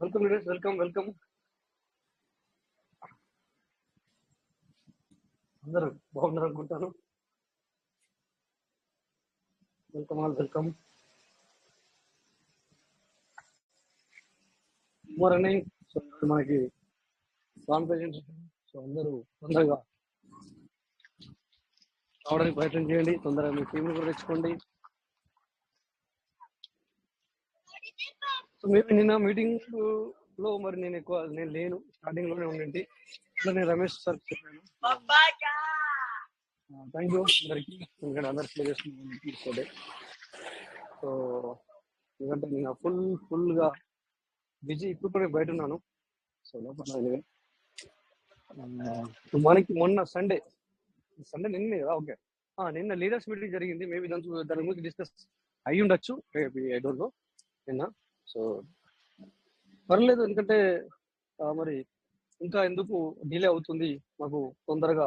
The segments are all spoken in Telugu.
Welcome leaders, welcome. అందరూ బాగున్నారు అనుకుంటాను. వెల్కమ్. మార్నింగ్. సో మనకి స్వామి ప్రెజెంటేషన్. సో అందరూ తొందరగా రావడానికి ప్రయత్నం చేయండి. తొందరగా మీ టీంని కూడా తెచ్చుకోండి. సో మేము నిన్న మీటింగ్ లో మరి నేను లేను, స్టార్టింగ్ లోనే ఉండింటి. నేను రమేష్ సార్ చెప్పాను. థ్యాంక్ యూ అందరికి, ఎందుకంటే అందరు ప్లే చేసుకోండి. సో ఎందుకంటే నేను ఫుల్గా బిజీ. ఇప్పుడు కూడా బయట ఉన్నాను. సో లోపల మనకి మొన్న సండే నిన్న కదా, ఓకే, నిన్న లీడర్స్ మీటింగ్ జరిగింది. మేబీ దాని గురించి డిస్కస్ అయ్యి ఉండొచ్చు, ఐ డోంట్ నో నిన్న. సో పర్లేదు, ఎందుకంటే మరి ఇంకా ఎందుకు డిలే అవుతుంది, మాకు తొందరగా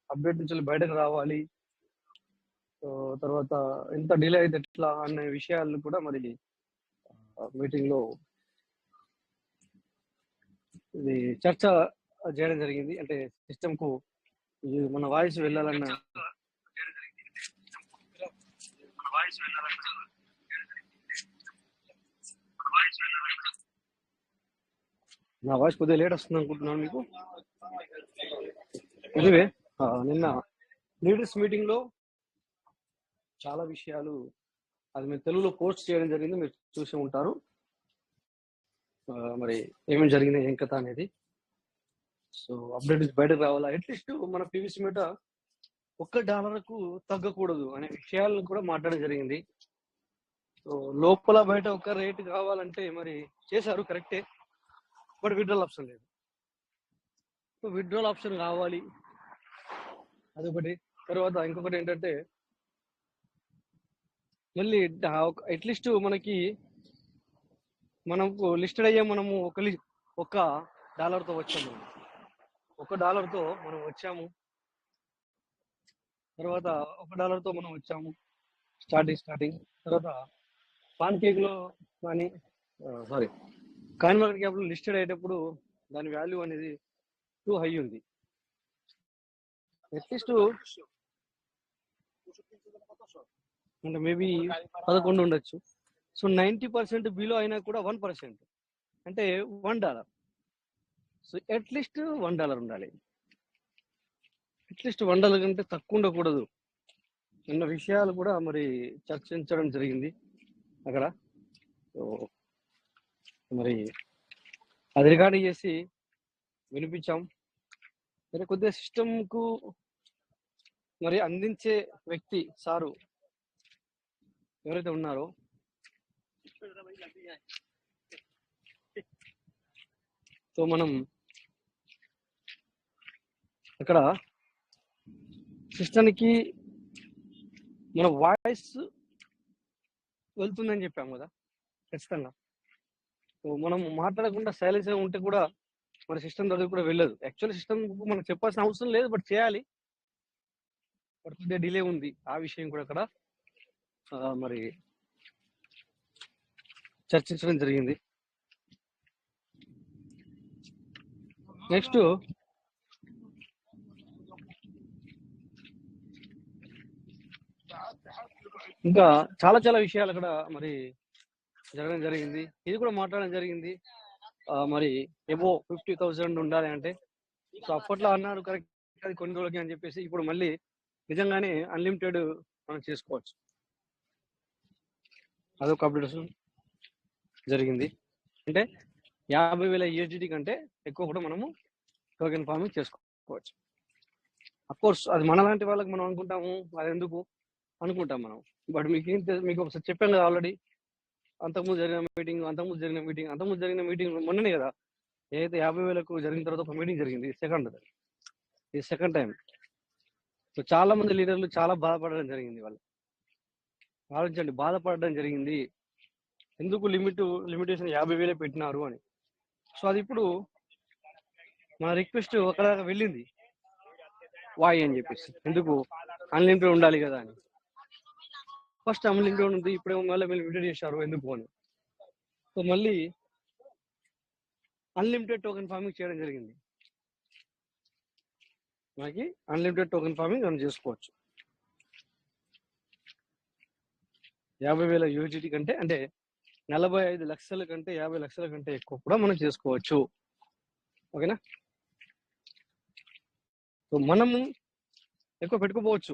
అప్డేట్ నుంచి బయటకు రావాలి. తర్వాత ఎంత డిలే అయితే ఎట్లా అనే విషయాలు కూడా మరి మీటింగ్ లో ఇది చర్చ చేయడం జరిగింది. అంటే సిస్టమ్ కు మన వాయిస్ వెళ్ళాలన్న నా వాయిస్ కొద్దిగా లేట్ వస్తుంది అనుకుంటున్నాను మీకు. ఎనివే, నిన్న లీడర్స్ మీటింగ్ లో చాలా విషయాలు అది మీరు తెలుగులో పోస్ట్ చేయడం జరిగింది, మీరు చూసి ఉంటారు. మరి ఏమేమి జరిగింది, ఏం కథ అనేది. సో అప్డేట్ బయటకు రావాలా, అట్లీస్ట్ మన పీవీసీ మీట $1 తగ్గకూడదు అనే విషయాలను కూడా మాట్లాడడం జరిగింది. సో లోపల బయట ఒక రేటు కావాలంటే మరి చేశారు, కరెక్టే, బట్ విత్డ్రాల్ ఆప్షన్ లేదు. సో విత్డ్రాల్ ఆప్షన్ కావాలి, అదొకటి. తర్వాత ఇంకొకటి ఏంటంటే మళ్ళీ అట్లీస్ట్ మనకి లిస్టెడ్ అయ్యే మనము $1 వచ్చాము, $1 మనం వచ్చాము. తర్వాత $1 మనం వచ్చాము స్టార్టింగ్. తర్వాత పాన్ కేక్ లో కానీ కాయిన్ మార్కెట్ క్యాప్ లో లిస్టెడ్ అయ్యేటప్పుడు దాని వాల్యూ అనేది టూ హై ఉంది. అట్లీస్ట్ అంటే మేబీ 11 ఉండొచ్చు. సో 90% బిలో అయినా కూడా 1%, అంటే $1. సో అట్లీస్ట్ $1 ఉండాలి, అట్లీస్ట్ $1 కంటే తక్కువ ఉండకూడదు అన్న విషయాలు కూడా మరి చర్చించడం జరిగింది అక్కడ. సో మరి అది రికార్డింగ్ చేసి వినిపించాం. మరి కొద్దిగా సిస్టమ్కు మరి అందించే వ్యక్తి సారు ఎవరైతే ఉన్నారో, సో మనం అక్కడ సిస్టమ్కి మన వాయిస్ వెళ్తుందని చెప్పాము కదా ఖచ్చితంగా. సో మనం మాట్లాడకుండా సైలెన్స్ ఉంటే కూడా మన సిస్టమ్ దగ్గర కూడా వెళ్ళదు. యాక్చువల్లీ సిస్టమ్ మనకు చెప్పాల్సిన అవసరం లేదు, బట్ చేయాలి, బట్ కొద్దిగా డిలే ఉంది. ఆ విషయం కూడా అక్కడ మరి చర్చించడం జరిగింది. నెక్స్ట్ ఇంకా చాలా విషయాలు అక్కడ మరి జరగడం జరిగింది. ఇది కూడా మాట్లాడడం జరిగింది. మరి ఎబో 50,000 ఉండాలి అంటే. సో అప్పట్లో అన్నారు కరెక్ట్, అది కొన్ని రోజులకి అని చెప్పేసి, ఇప్పుడు మళ్ళీ నిజంగానే అన్లిమిటెడ్ మనం చేసుకోవచ్చు. అదొక అప్డేషన్ జరిగింది. అంటే 50,000 USDT కంటే ఎక్కువ కూడా మనము టోకెన్ ఫార్మింగ్ చేసుకోవచ్చు. అఫ్కోర్స్ అది మనలాంటి వాళ్ళకి మనం అనుకుంటాము, అది ఎందుకు అనుకుంటాం మనం. బట్ మీకు ఒకసారి చెప్పాను కదా ఆల్రెడీ, అంతకుముందు జరిగిన మీటింగ్ మొన్ననే కదా, ఏదైతే 50,000కు జరిగిన తర్వాత ఒక మీటింగ్ జరిగింది, సెకండ్ టైం. సో చాలా మంది లీడర్లు చాలా బాధపడడం జరిగింది. వాళ్ళు ఆలోచించండి, బాధపడడం జరిగింది ఎందుకు లిమిటేషన్ 50,000 పెట్టినారు అని. సో అది ఇప్పుడు మన రిక్వెస్ట్ ఒకదాకా వెళ్ళింది, వాయి అని చెప్పేసి, ఎందుకు అన్లిమిటెడ్ ఉండాలి కదా అని. ఫస్ట్ అన్లిమిటెడ్ ఉంది, ఇప్పుడేమో మళ్ళీ లిమిటెడ్ చేశారు ఎందుకు అని. సో మళ్ళీ అన్లిమిటెడ్ టోకెన్ ఫార్మింగ్ చేయడం జరిగింది. మనకి అన్లిమిటెడ్ టోకెన్ ఫార్మింగ్ మనం చేసుకోవచ్చు. 50,000 USDT కంటే అంటే 45 లక్షల కంటే 50 లక్షల కంటే ఎక్కువ కూడా మనం చేసుకోవచ్చు. ఓకేనా? సో మనము ఎక్కువ పెట్టుకోపోవచ్చు,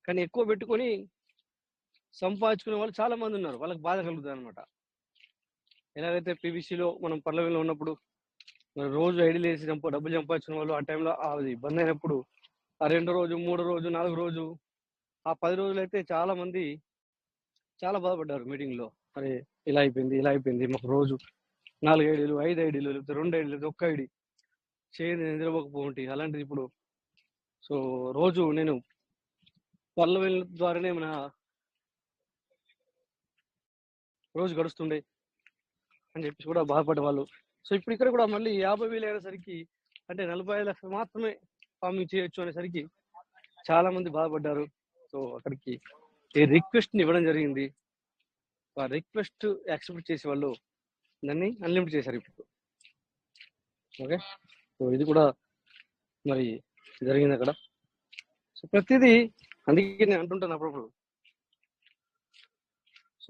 కానీ ఎక్కువ పెట్టుకొని సంపాదించుకునే వాళ్ళు చాలా మంది ఉన్నారు. వాళ్ళకి బాధ కలుగుతుంది అనమాట. ఎలాగైతే పీవీసీలో మనం పర్లవీలో ఉన్నప్పుడు రోజు ఐడియల్ వేసి డబ్బులు సంపాదించుకునే వాళ్ళు ఆ టైంలో అది ఇబ్బంది అయినప్పుడు ఆ 2 రోజు 3 రోజు 4 రోజు ఆ 10 రోజులు అయితే చాలా మంది చాలా బాధపడ్డారు మీటింగ్ లో. అరే ఇలా అయిపోయింది మాకు రోజు 4 ఐడీలు 5 ఐడీలు లేకపోతే 2 ఐడీలు లేకపోతే 1 ఐడి చేయని నిద్రపోకపోంటి. అలాంటిది ఇప్పుడు సో రోజు నేను పర్లవీల ద్వారానే మన రోజు గడుస్తుండే అని చెప్పేసి కూడా బాధపడే వాళ్ళు. సో ఇప్పుడు ఇక్కడ కూడా మళ్ళీ 50,000 అయ్యేసరికి అంటే 45 లక్షలు మాత్రమే ఫార్మింగ్ చేయొచ్చు అనేసరికి చాలా మంది బాధపడ్డారు. సో అక్కడికి ఈ రిక్వెస్ట్ ని ఇవ్వడం జరిగింది. ఆ రిక్వెస్ట్ యాక్సెప్ట్ చేసే వాళ్ళు దాన్ని అన్లిమిట్ చేశారు ఇప్పుడు. ఓకే, సో ఇది కూడా మరి జరిగింది అక్కడ. సో ప్రతిదీ అందుకే నేను అంటుంటాను అప్పుడప్పుడు. సో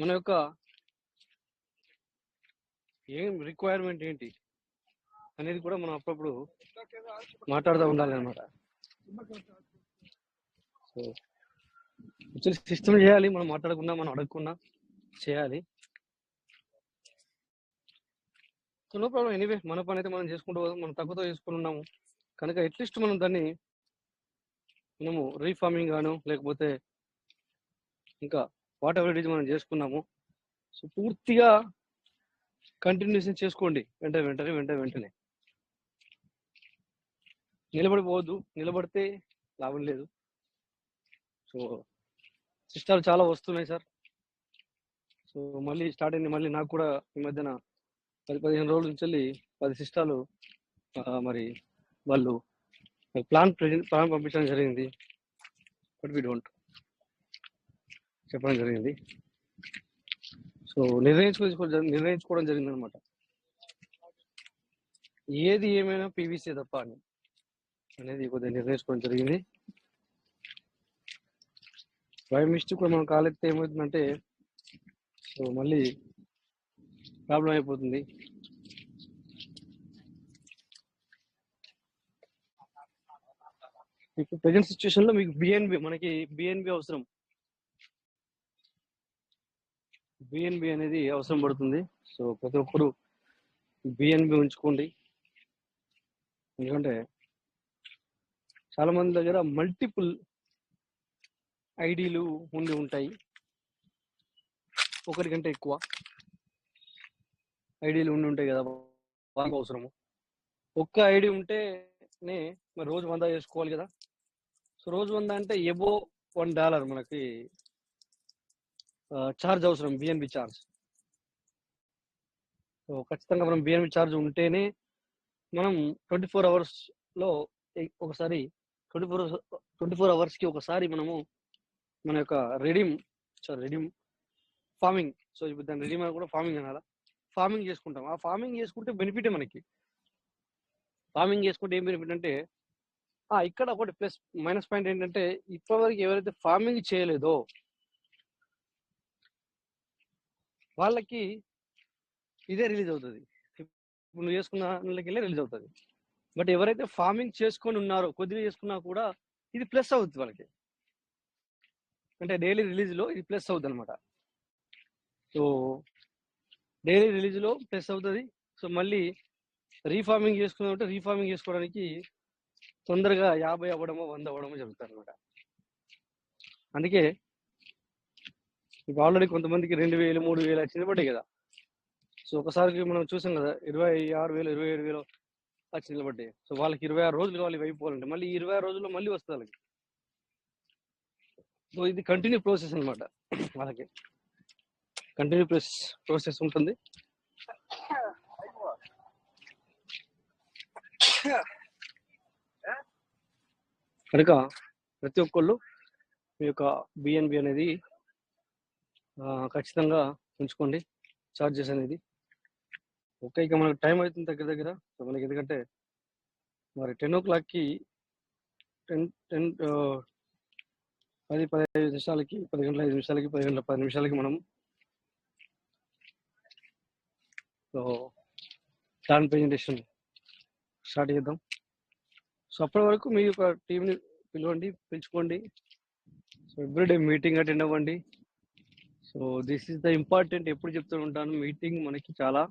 మన యొక్క ఏం రిక్వైర్మెంట్ ఏంటి అనేది కూడా మనం అప్పుడప్పుడు మాట్లాడుతూ ఉండాలి అనమాట. సో యాక్చువల్లీ సిస్టమ్ చేయాలి, మనం మాట్లాడకుండా మనం అడగకుండా చేయాలి. సో నో ప్రాబ్లం, ఎనీవే మన పని అయితే మనం చేసుకుంటూ మనం తక్కువతో చేసుకుని ఉన్నాము కనుక అట్లీస్ట్ మనం దాన్ని మనము రీఫార్మింగ్ గాను లేకపోతే ఇంకా వాట్ ఎవర్ ఇట్ ఈజ్ మనం చేసుకున్నాము. సో పూర్తిగా కంటిన్యూషన్ చేసుకోండి వెంటనే నిలబడిపోవద్దు. నిలబడితే లాభం లేదు. సో సిస్టాలు చాలా వస్తున్నాయి సార్. సో మళ్ళీ స్టార్ట్ అయింది. మళ్ళీ నాకు కూడా ఈ మధ్యన 10-15 రోజుల నుంచి 10 సిస్టాలు మరి వాళ్ళు ప్లాన్ పంపించడం జరిగింది. బట్ వీ డోంట్ చెప్పడం జరిగింది. సో నిర్ణయించుకోవడం జరిగింది అనమాట. ఏది ఏమైనా పీవీసీ తప్ప అనేది కొద్దిగా నిర్ణయించుకోవడం జరిగింది. బై మిస్టేక్ కూడా మనం కాలెత్తే ఏమవుతుందంటే సో మళ్ళీ ప్రాబ్లం అయిపోతుంది. ఇప్పుడు ప్రెజెంట్ సిచ్యువేషన్ లో మీకు మనకి బిఎన్బి అవసరం. బిఎన్బి అనేది అవసరం పడుతుంది. సో ప్రతి ఒక్కరు బిఎన్బి ఉంచుకోండి. ఎందుకంటే చాలా మంది దగ్గర మల్టిపుల్ ఐడీలు ఉండి ఉంటాయి, ఒకరి కంటే ఎక్కువ ఐడీలు ఉండి ఉంటాయి కదా, వాళ్ళకి అవసరము. ఒక్క ఐడి ఉంటేనే మరి రోజు 100 చేసుకోవాలి కదా. సో రోజు 100 అంటే ఎబో $1 మనకి ఛార్జ్ అవసరం, బిఎన్బి ఛార్జ్. సో ఖచ్చితంగా మనం బిఎన్బి ఛార్జ్ ఉంటేనే మనం 24 hours లో ఒకసారి 24 hours కి ఒకసారి మనము మన యొక్క రెడీమ్ ఫార్మింగ్, సో ఇప్పుడు దాని రెడీమ్ కూడా ఫార్మింగ్ అనాలా, ఫార్మింగ్ చేసుకుంటాం. ఆ ఫార్మింగ్ చేసుకుంటే బెనిఫిటే మనకి. ఫార్మింగ్ చేసుకుంటే ఏం బెనిఫిట్ అంటే ఇక్కడ ఒకటి ప్లస్ మైనస్ పాయింట్ ఏంటంటే ఇప్పటివరకు ఎవరైతే ఫార్మింగ్ చేయలేదో వాళ్ళకి ఇదే రిలీజ్ అవుతుంది. ఇప్పుడు నువ్వు చేసుకున్న నెలకి రిలీజ్ అవుతుంది. బట్ ఎవరైతే ఫార్మింగ్ చేసుకొని ఉన్నారో కొద్దిగా చేసుకున్నా కూడా ఇది ప్లస్ అవుతుంది వాళ్ళకి. అంటే డైలీ రిలీజ్ లో ఇది ప్లస్ అవుతుంది అనమాట. సో డైలీ రిలీజ్ లో ప్లస్ అవుతుంది. సో మళ్ళీ రీఫార్మింగ్ చేసుకున్నామంటే రీఫార్మింగ్ చేసుకోవడానికి తొందరగా 50 అవ్వడమో 100 అవ్వడమో జరుగుతుంది అనమాట. అందుకే ఇప్పుడు ఆల్రెడీ కొంతమందికి 2,000 3,000 వచ్చింది పడ్డాయి కదా. సో ఒకసారికి మనం చూసాం కదా 26,000 27,000 వచ్చి నిలబడ్డాయి. సో వాళ్ళకి 26 రోజులు కావాలి అయిపోవాలంటే, మళ్ళీ 26 రోజుల్లో మళ్ళీ వస్తుంది వాళ్ళకి. సో ఇది కంటిన్యూ ప్రాసెస్ అనమాట. వాళ్ళకి కంటిన్యూ ప్రాసెస్ ఉంటుంది. కనుక ప్రతి ఒక్కళ్ళు మీ యొక్క బిఎన్బి అనేది ఖచ్చితంగా ఉంచుకోండి. చార్జెస్ అనేది ఓకే, ఇక మనకు టైం అవుతుంది దగ్గర దగ్గర. సో మనకి ఎందుకంటే మరి 10 o'clockకి 10 10-15 నిమిషాలకి 10 గంటల 5 నిమిషాలకి 10 గంటల 10 నిమిషాలకి మనం సో ప్లాన్ ప్రెజెంటేషన్ స్టార్ట్ చేద్దాం. సో అప్పటి వరకు మీ యొక్క టీంని పిలుచుకోండి. సో ఎవ్రీడే మీటింగ్ అటెండ్ అవ్వండి. So this is the important. ఎప్పుడు చెప్తూ ఉంటాను, మీటింగ్ మనకి చాలా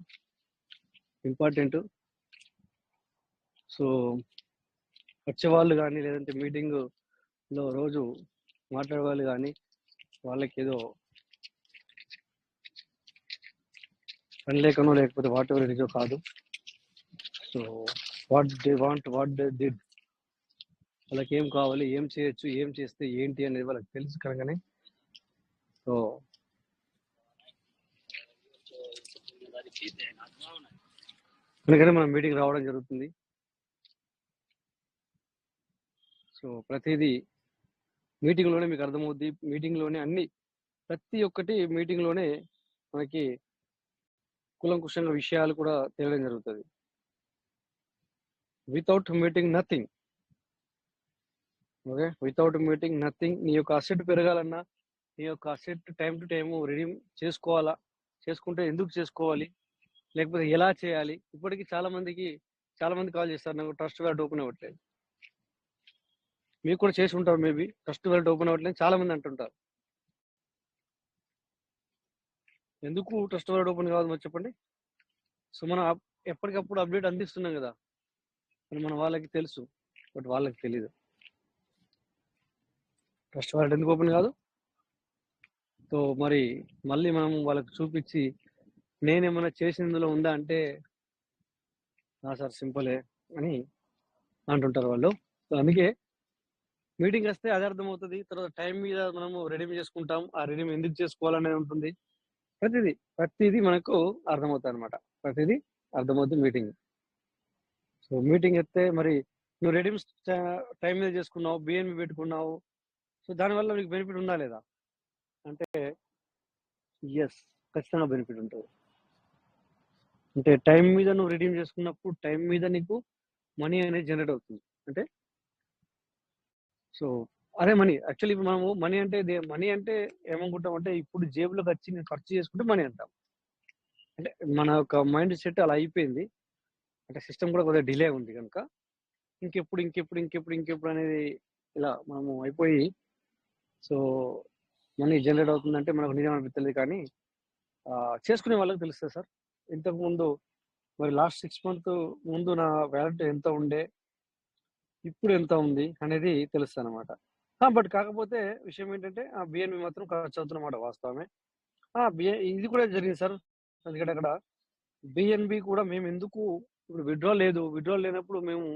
ఇంపార్టెంట్. సో వచ్చేవాళ్ళు కానీ లేదంటే మీటింగ్లో రోజు మాట్లాడే వాళ్ళు కానీ వాళ్ళకి ఏదో పని లేకనో లేకపోతే వాట్ ఎవర్ ఇజో కాదు. So what they want, what they did, వాళ్ళకి ఏం కావాలి, ఏం చేయొచ్చు, ఏం చేస్తే ఏంటి అనేది వాళ్ళకి తెలుసు కనుకనే సో అందుకనే మనం మీటింగ్ రావడం జరుగుతుంది. సో ప్రతిదీ మీటింగ్లోనే మీకు అర్థమవుద్ది. మీటింగ్లోనే అన్ని ప్రతి ఒక్కటి మీటింగ్లోనే మనకి కులంకుశంగా విషయాలు కూడా తేలడం జరుగుతుంది. Without meeting nothing. Okay, without meeting nothing. నీ యొక్క అసెట్ పెరగాలన్నా, నీ యొక్క asset time to time ready చేసుకోవాలా, చేసుకుంటే ఎందుకు చేసుకోవాలి, లేకపోతే ఎలా చేయాలి. ఇప్పటికీ చాలా మంది కాల్ చేస్తారు, నాకు ట్రస్ట్ వ్యాలెట్ ఓపెన్ అవ్వట్లేదు. మీకు కూడా చేసి ఉంటారు మేబీ, ట్రస్ట్ వ్యాలెట్ ఓపెన్ అవ్వట్లేదు చాలా మంది అంటుంటారు. ఎందుకు ట్రస్ట్ వ్యాలెట్ ఓపెన్ కావాలి మరి చెప్పండి. సో మనం ఎప్పటికప్పుడు అప్డేట్ అందిస్తున్నాం కదా, మన వాళ్ళకి తెలుసు, బట్ వాళ్ళకి తెలీదు ట్రస్ట్ వ్యాలెట్ ఎందుకు ఓపెన్ కాదు. సో మరి మళ్ళీ మనం వాళ్ళకి చూపించి నేనేమన్నా చేసిందులో ఉందా అంటే సార్ సింపులే అని అంటుంటారు వాళ్ళు. సో అందుకే మీటింగ్ వస్తే అది అర్థమవుతుంది. తర్వాత టైం మీద మనము రెడీ చేసుకుంటాం. ఆ రెడీ ఎందుకు చేసుకోవాలనేది ఉంటుంది. ప్రతిదీ మనకు అర్థమవుతుంది అనమాట. ప్రతిదీ అర్థమవుతుంది మీటింగ్. సో మీటింగ్ ఎత్తే మరి నువ్వు రెడీమ్ టైం మీద చేసుకున్నావు, బిఎన్బి పెట్టుకున్నావు, సో దానివల్ల నీకు బెనిఫిట్ ఉందా లేదా అంటే ఎస్, ఖచ్చితంగా బెనిఫిట్ ఉంటుంది. అంటే టైం మీద నువ్వు రెడీమ్ చేసుకున్నప్పుడు టైం మీద నీకు మనీ అనేది జనరేట్ అవుతుంది. అంటే సో అదే మనీ. యాక్చువల్లీ ఇప్పుడు మనము మనీ అంటే ఏమనుకుంటాం అంటే ఇప్పుడు జేబులోకి వచ్చి నేను ఖర్చు చేసుకుంటే మనీ అంటాం. అంటే మన యొక్క మైండ్ సెట్ అలా అయిపోయింది. అంటే సిస్టమ్ కూడా కొద్దిగా డిలే ఉంది కనుక ఇంకెప్పుడు అనేది ఇలా మనము అయిపోయి సో మనీ జనరేట్ అవుతుందంటే మనకు నిజం అనిపిస్తుంది. కానీ చేసుకునే వాళ్ళకి తెలుస్తుంది సార్. ఇంతకు ముందు మరి లాస్ట్ 6 months ముందు నా వ్యాలెట్ ఎంత ఉండే, ఇప్పుడు ఎంత ఉంది అనేది తెలుస్తుంది అనమాట. బట్ కాకపోతే విషయం ఏంటంటే ఆ బిఎన్బి మాత్రం ఖర్చు అవుతున్నమాట వాస్తవమే. ఇది కూడా జరిగింది సార్. ఎందుకంటే అక్కడ బిఎన్బి కూడా మేము ఎందుకు ఇప్పుడు విత్డ్రా లేనప్పుడు మేము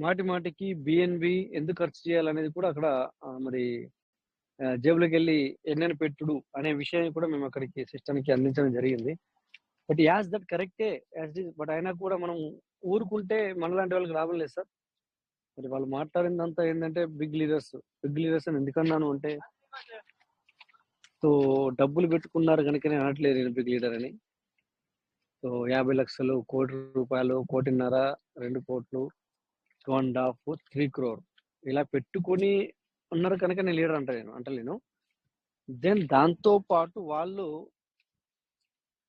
మాటికి బిఎన్బి ఎందుకు ఖర్చు చేయాలనేది కూడా అక్కడ మరి జేబులోకి వెళ్ళి ఎన్నైనా పెట్టుడు అనే విషయాన్ని కూడా మేము అక్కడికి సిస్టమ్కి అందించడం జరిగింది. బట్ యాజ్ దట్ కరెక్టే యాజ్ ఇట్. బట్ అయినా కూడా మనం ఊరుకుంటే మనలాంటి వాళ్ళకి లాభం లేదు సార్. మరి వాళ్ళు మాట్లాడిందంతా ఏంటంటే బిగ్ లీడర్స్ అని ఎందుకన్నాను అంటే సో డబ్బులు పెట్టుకున్నారు కనుకనే అనట్లేదు నేను బిగ్ లీడర్ అని. సో 50 లక్షలు, ₹1,00,00,000, 1,50,00,000, 2 కోట్లు, 2.5, 3 crore ఇలా పెట్టుకొని ఉన్నారు కనుక నేను లీడర్ అంటలేను. దెన్ దాంతో పాటు వాళ్ళు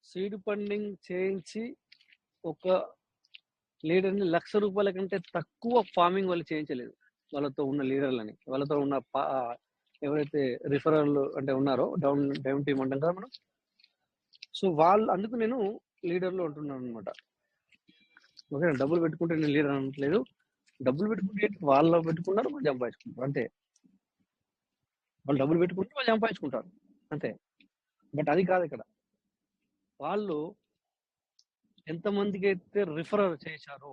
సీడ్ ఫండింగ్ చేయించి ఒక లీడర్ని ₹1,00,000 కంటే తక్కువ ఫార్మింగ్ వాళ్ళు చేయించలేదు. వాళ్ళతో ఉన్న లీడర్లని, వాళ్ళతో ఉన్న ఎవరైతే రిఫరల్ అంటే ఉన్నారో డౌన్ టీమ్ అంటాం కదా మనం. సో వాళ్ళు అందుకు నేను లీడర్లో ఉంటున్నాను అనమాట. ఓకే, డబ్బులు పెట్టుకుంటే నేను లీడర్ అనట్లేదు. డబ్బులు పెట్టుకుంటే వాళ్ళు పెట్టుకున్నారు, వాళ్ళు సంపాదించుకుంటారు అంతే. వాళ్ళు డబ్బులు పెట్టుకుంటే వాళ్ళు సంపాదించుకుంటారు అంతే. బట్ అది కాదు ఇక్కడ. వాళ్ళు ఎంతమందికి అయితే రిఫర్ చేశారో,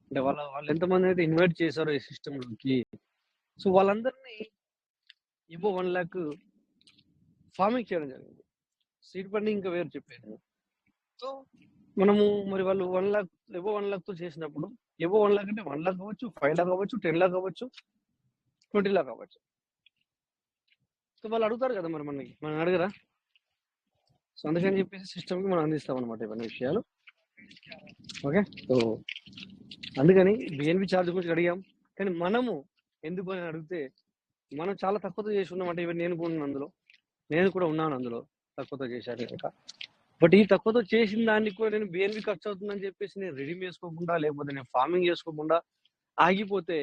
అంటే వాళ్ళు ఎంతమంది అయితే ఇన్వైట్ చేశారో ఈ సిస్టంలోకి, సో వాళ్ళందరినీ ఇవో 1 lakh ఫార్మింగ్ చేయడం జరిగింది. సీడ్ ఫండింగ్ ఇంకా వేరు చెప్పాను. సో మనము మరి వాళ్ళు 1 lakh ఎబో 1 lakh తో చేసినప్పుడు ఎబో 1 lakh అంటే 1 lakh అవ్వచ్చు, 5 lakh అవ్వచ్చు, 10 lakh అవ్వచ్చు, 20 lakh అవ్వచ్చు. సో వాళ్ళు అడుగుతారు కదా మరి మనం అడగరా. సో అందుకని చెప్పేసి సిస్టమ్కి మనం అందిస్తాం అనమాట ఇవన్నీ విషయాలు. ఓకే. సో అందుకని బిఎన్పి ఛార్జ్ గురించి అడిగాం, కానీ మనము ఎందుకు అని అడిగితే మనం చాలా తక్కువతో చేసి ఉన్నాం. అంటే ఇవన్నీ నేను కూడా ఉన్నాను అందులో, నేను కూడా ఉన్నాను అందులో, తక్కువతో చేశాను కనుక. బట్ ఈ తక్కువతో చేసిన దానికి కూడా నేను బిఎన్పి ఖర్చు అవుతుందని చెప్పేసి నేను రెడీ చేసుకోకుండా, లేకపోతే నేను ఫార్మింగ్ చేసుకోకుండా ఆగిపోతే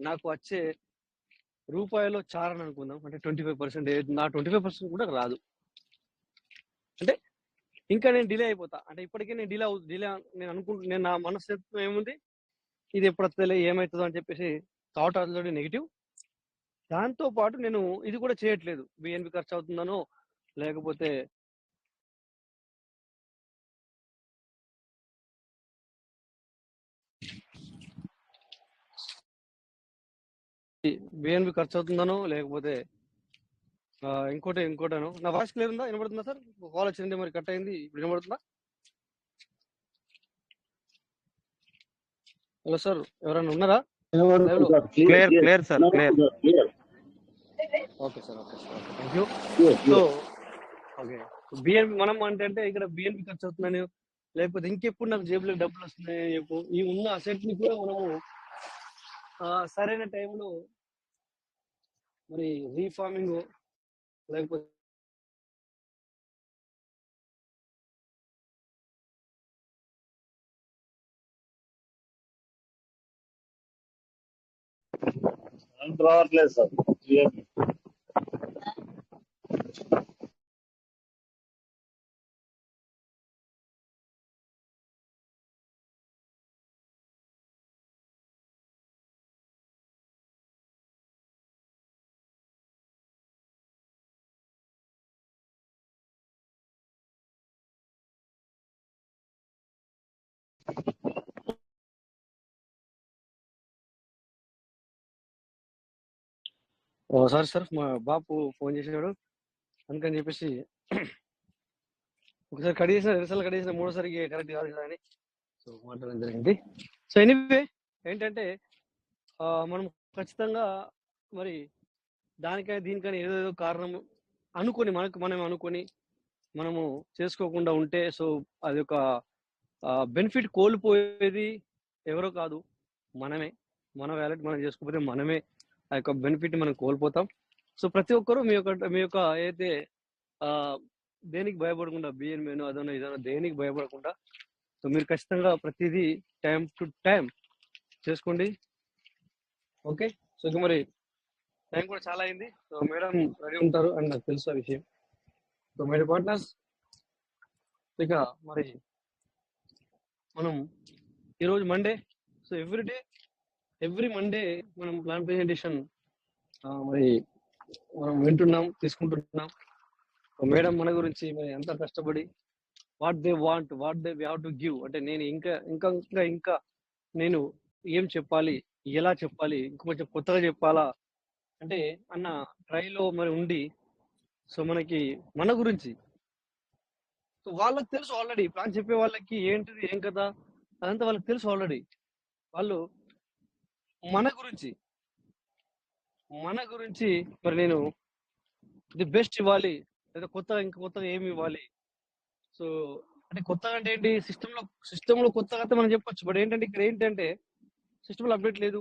నాకు వచ్చే రూపాయలో చారని అనుకుందాం, అంటే 25%, నా 25% కూడా రాదు. అంటే ఇంకా నేను డిలే అయిపోతా. అంటే ఇప్పటికే నేను డిలే నేను నేను నా మనస్తత్వం ఏముంది, ఇది ఎప్పుడు వస్తలే ఏమవుతుందో అని చెప్పేసి థాట్ ఆల్రెడీ నెగిటివ్. దాంతో పాటు నేను ఇది కూడా చేయట్లేదు, బిఎన్పి ఖర్చు అవుతుందనో లేకపోతే బిఎన్పి ఖర్చు అవుతుందనో లేకపోతే ఇంకోటనో. నా వాయిస్ క్లియర్ ఉందా? వినబడుతుందా సార్? కాల్ వచ్చింది మరి కట్ అయింది, ఇప్పుడు వినబడుతుందా? హలో సార్, ఎవరైనా ఉన్నారా? Clear sir, clear. Okay sir, okay sir, thank you. So okay, BNP మనం అంటే ఇక్కడ బిఎన్పి ఖర్చు అవుతుందని, లేకపోతే ఇంకెప్పుడు నాకు జేబులో డబ్బులు వస్తున్నాయి చెప్పు, ఈ ఉన్న అసెట్ ని కూడా మనము సరైన టైంలో మరి రీఫార్మింగ్ లేకపోతే రావట్లేదు సార్. సారీ సార్, మా బాపు ఫోన్ చేసినాడు అందుకని చెప్పేసి ఒకసారి కట్ చేసిన, రెండుసార్లు కట్ చేసిన, మూడోసారికి కరెక్ట్ కాదు కదా అని సో మాట్లాడడం జరిగింది. సో ఎనీవే ఏంటంటే మనం ఖచ్చితంగా మరి దానికైనా దీనికైనా ఏదేదో కారణం అనుకొని మనం అనుకొని మనము చేసుకోకుండా ఉంటే సో అది ఒక బెనిఫిట్ కోల్పోయేది ఎవరో కాదు, మనమే. మన వ్యాలెట్ మనం చేసుకోకపోతే మనమే ఆ యొక్క బెనిఫిట్ మనం కోల్పోతాం. సో ప్రతి ఒక్కరూ మీ యొక్క ఏదైతే దేనికి భయపడకుండా, బిఎన్మేనో అదనో ఇదనో దేనికి భయపడకుండా సో మీరు ఖచ్చితంగా ప్రతిదీ టైం టు టైం చేసుకోండి. ఓకే. సో ఇక మరి టైం కూడా చాలా అయింది. సో మేడం రెడీ ఉంటారు అని నాకు తెలుసు ఆ విషయం. సో మై పార్ట్నర్స్, ఇక మరి మనం ఈరోజు మండే, సో ఎవ్రీ మండే మనం ప్లాన్ ప్రెజెంటేషన్ మరి మనం వింటున్నాం, తీసుకుంటున్నాం. మేడం మన గురించి మరి ఎంత కష్టపడి what they want, what they have to give, అంటే నేను ఇంకా ఇంకా ఇంకా ఇంకా నేను ఏం చెప్పాలి, ఎలా చెప్పాలి, ఇంకొంచెం కొత్తగా చెప్పాలా అంటే అన్న ట్రైలో మరి ఉండి సో మనకి మన గురించి సో వాళ్ళకి తెలుసు ఆల్రెడీ. ప్లాన్ చెప్పే వాళ్ళకి ఏంటిది ఏం కదా అదంతా వాళ్ళకి తెలుసు ఆల్రెడీ. వాళ్ళు మన గురించి మరి నేను ది బెస్ట్ ఇవ్వాలి, లేదా కొత్తగా ఇంకా కొత్తగా ఏమి ఇవ్వాలి. సో అంటే కొత్తగా అంటే ఏంటి, సిస్టంలో కొత్తగా అయితే మనం చెప్పొచ్చు. బట్ ఏంటంటే ఇక్కడ ఏంటంటే సిస్టంలో అప్డేట్ లేదు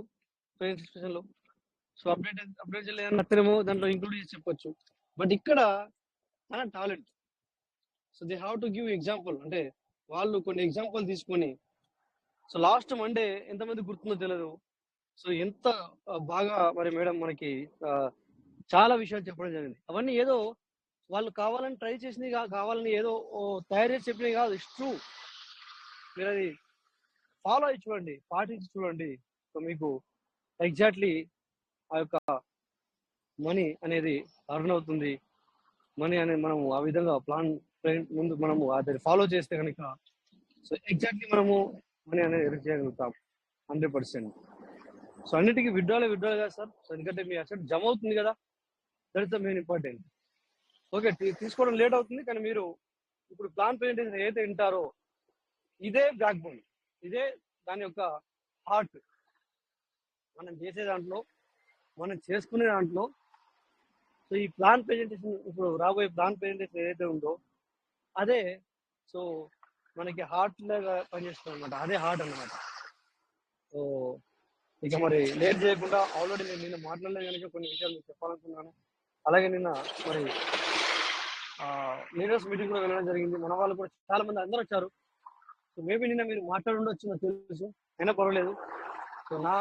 ప్రజెంట్ సిచ్యువేషన్ లో. సో అప్డేట్ చేయలేదని నచ్చనేమో దాంట్లో ఇంక్లూడ్ చేసి చెప్పొచ్చు. బట్ ఇక్కడ మన talent, so they have to give example. అంటే వాళ్ళు కొన్ని ఎగ్జాంపుల్ తీసుకొని సో లాస్ట్ మండే ఎంతమంది గుర్తుందో తెలియదు. సో ఎంత బాగా మరి మేడం మనకి చాలా విషయాలు చెప్పడం జరిగింది. అవన్నీ ఏదో వాళ్ళు కావాలని ట్రై చేసినవి కావాలని ఏదో తయారు చేసి చెప్పినవి కాదు. It's true. మీరు అది ఫాలో అయ్యి చూడండి, పాటించి చూడండి. సో మీకు ఎగ్జాక్ట్లీ ఆ యొక్క మనీ అనేది అర్న్ అవుతుంది. మనీ అనేది మనము ఆ విధంగా ప్లాన్ ముందు మనము అది ఫాలో చేస్తే కనుక సో ఎగ్జాక్ట్లీ మనము మనీ అనేది ఎర్న్ చేయగలుగుతాం 100%. సో అన్నిటికీ విడ్రాలే కదా సార్. సో ఎందుకంటే మీ అసెట్ జమ అవుతుంది కదా, that is the main important. Okay, తీసుకోవడం లేట్ అవుతుంది, కానీ మీరు ఇప్పుడు ప్లాన్ ప్రెజెంటేషన్ ఏదైతే వింటారో ఇదే బ్యాక్ బోన్, ఇదే దాని యొక్క హార్ట్. మనం చేసే దాంట్లో, మనం చేసుకునే దాంట్లో సో ఈ ప్లాన్ ప్రెజెంటేషన్, ఇప్పుడు రాబోయే ప్లాన్ ప్రెజెంటేషన్ ఏదైతే ఉందో అదే సో మనకి హార్ట్ లాగా పనిచేస్తుంది అనమాట, అదే హార్ట్ అన్నమాట. సో ఇక మరి లేట్ చేయకుండా, ఆల్రెడీ నేను నిన్న మాట్లాడలే కనుక కొన్ని విషయాలు మీకు చెప్పాలనుకున్నాను. అలాగే నిన్న మరి లీడర్స్ మీటింగ్ కూడా వెళ్ళడం జరిగింది. మన వాళ్ళు కూడా చాలా మంది అందరూ వచ్చారు. సో మేబీ నిన్న మీరు మాట్లాడి ఉండొచ్చు, నాకు తెలుసు, అయినా పర్వాలేదు. సో నా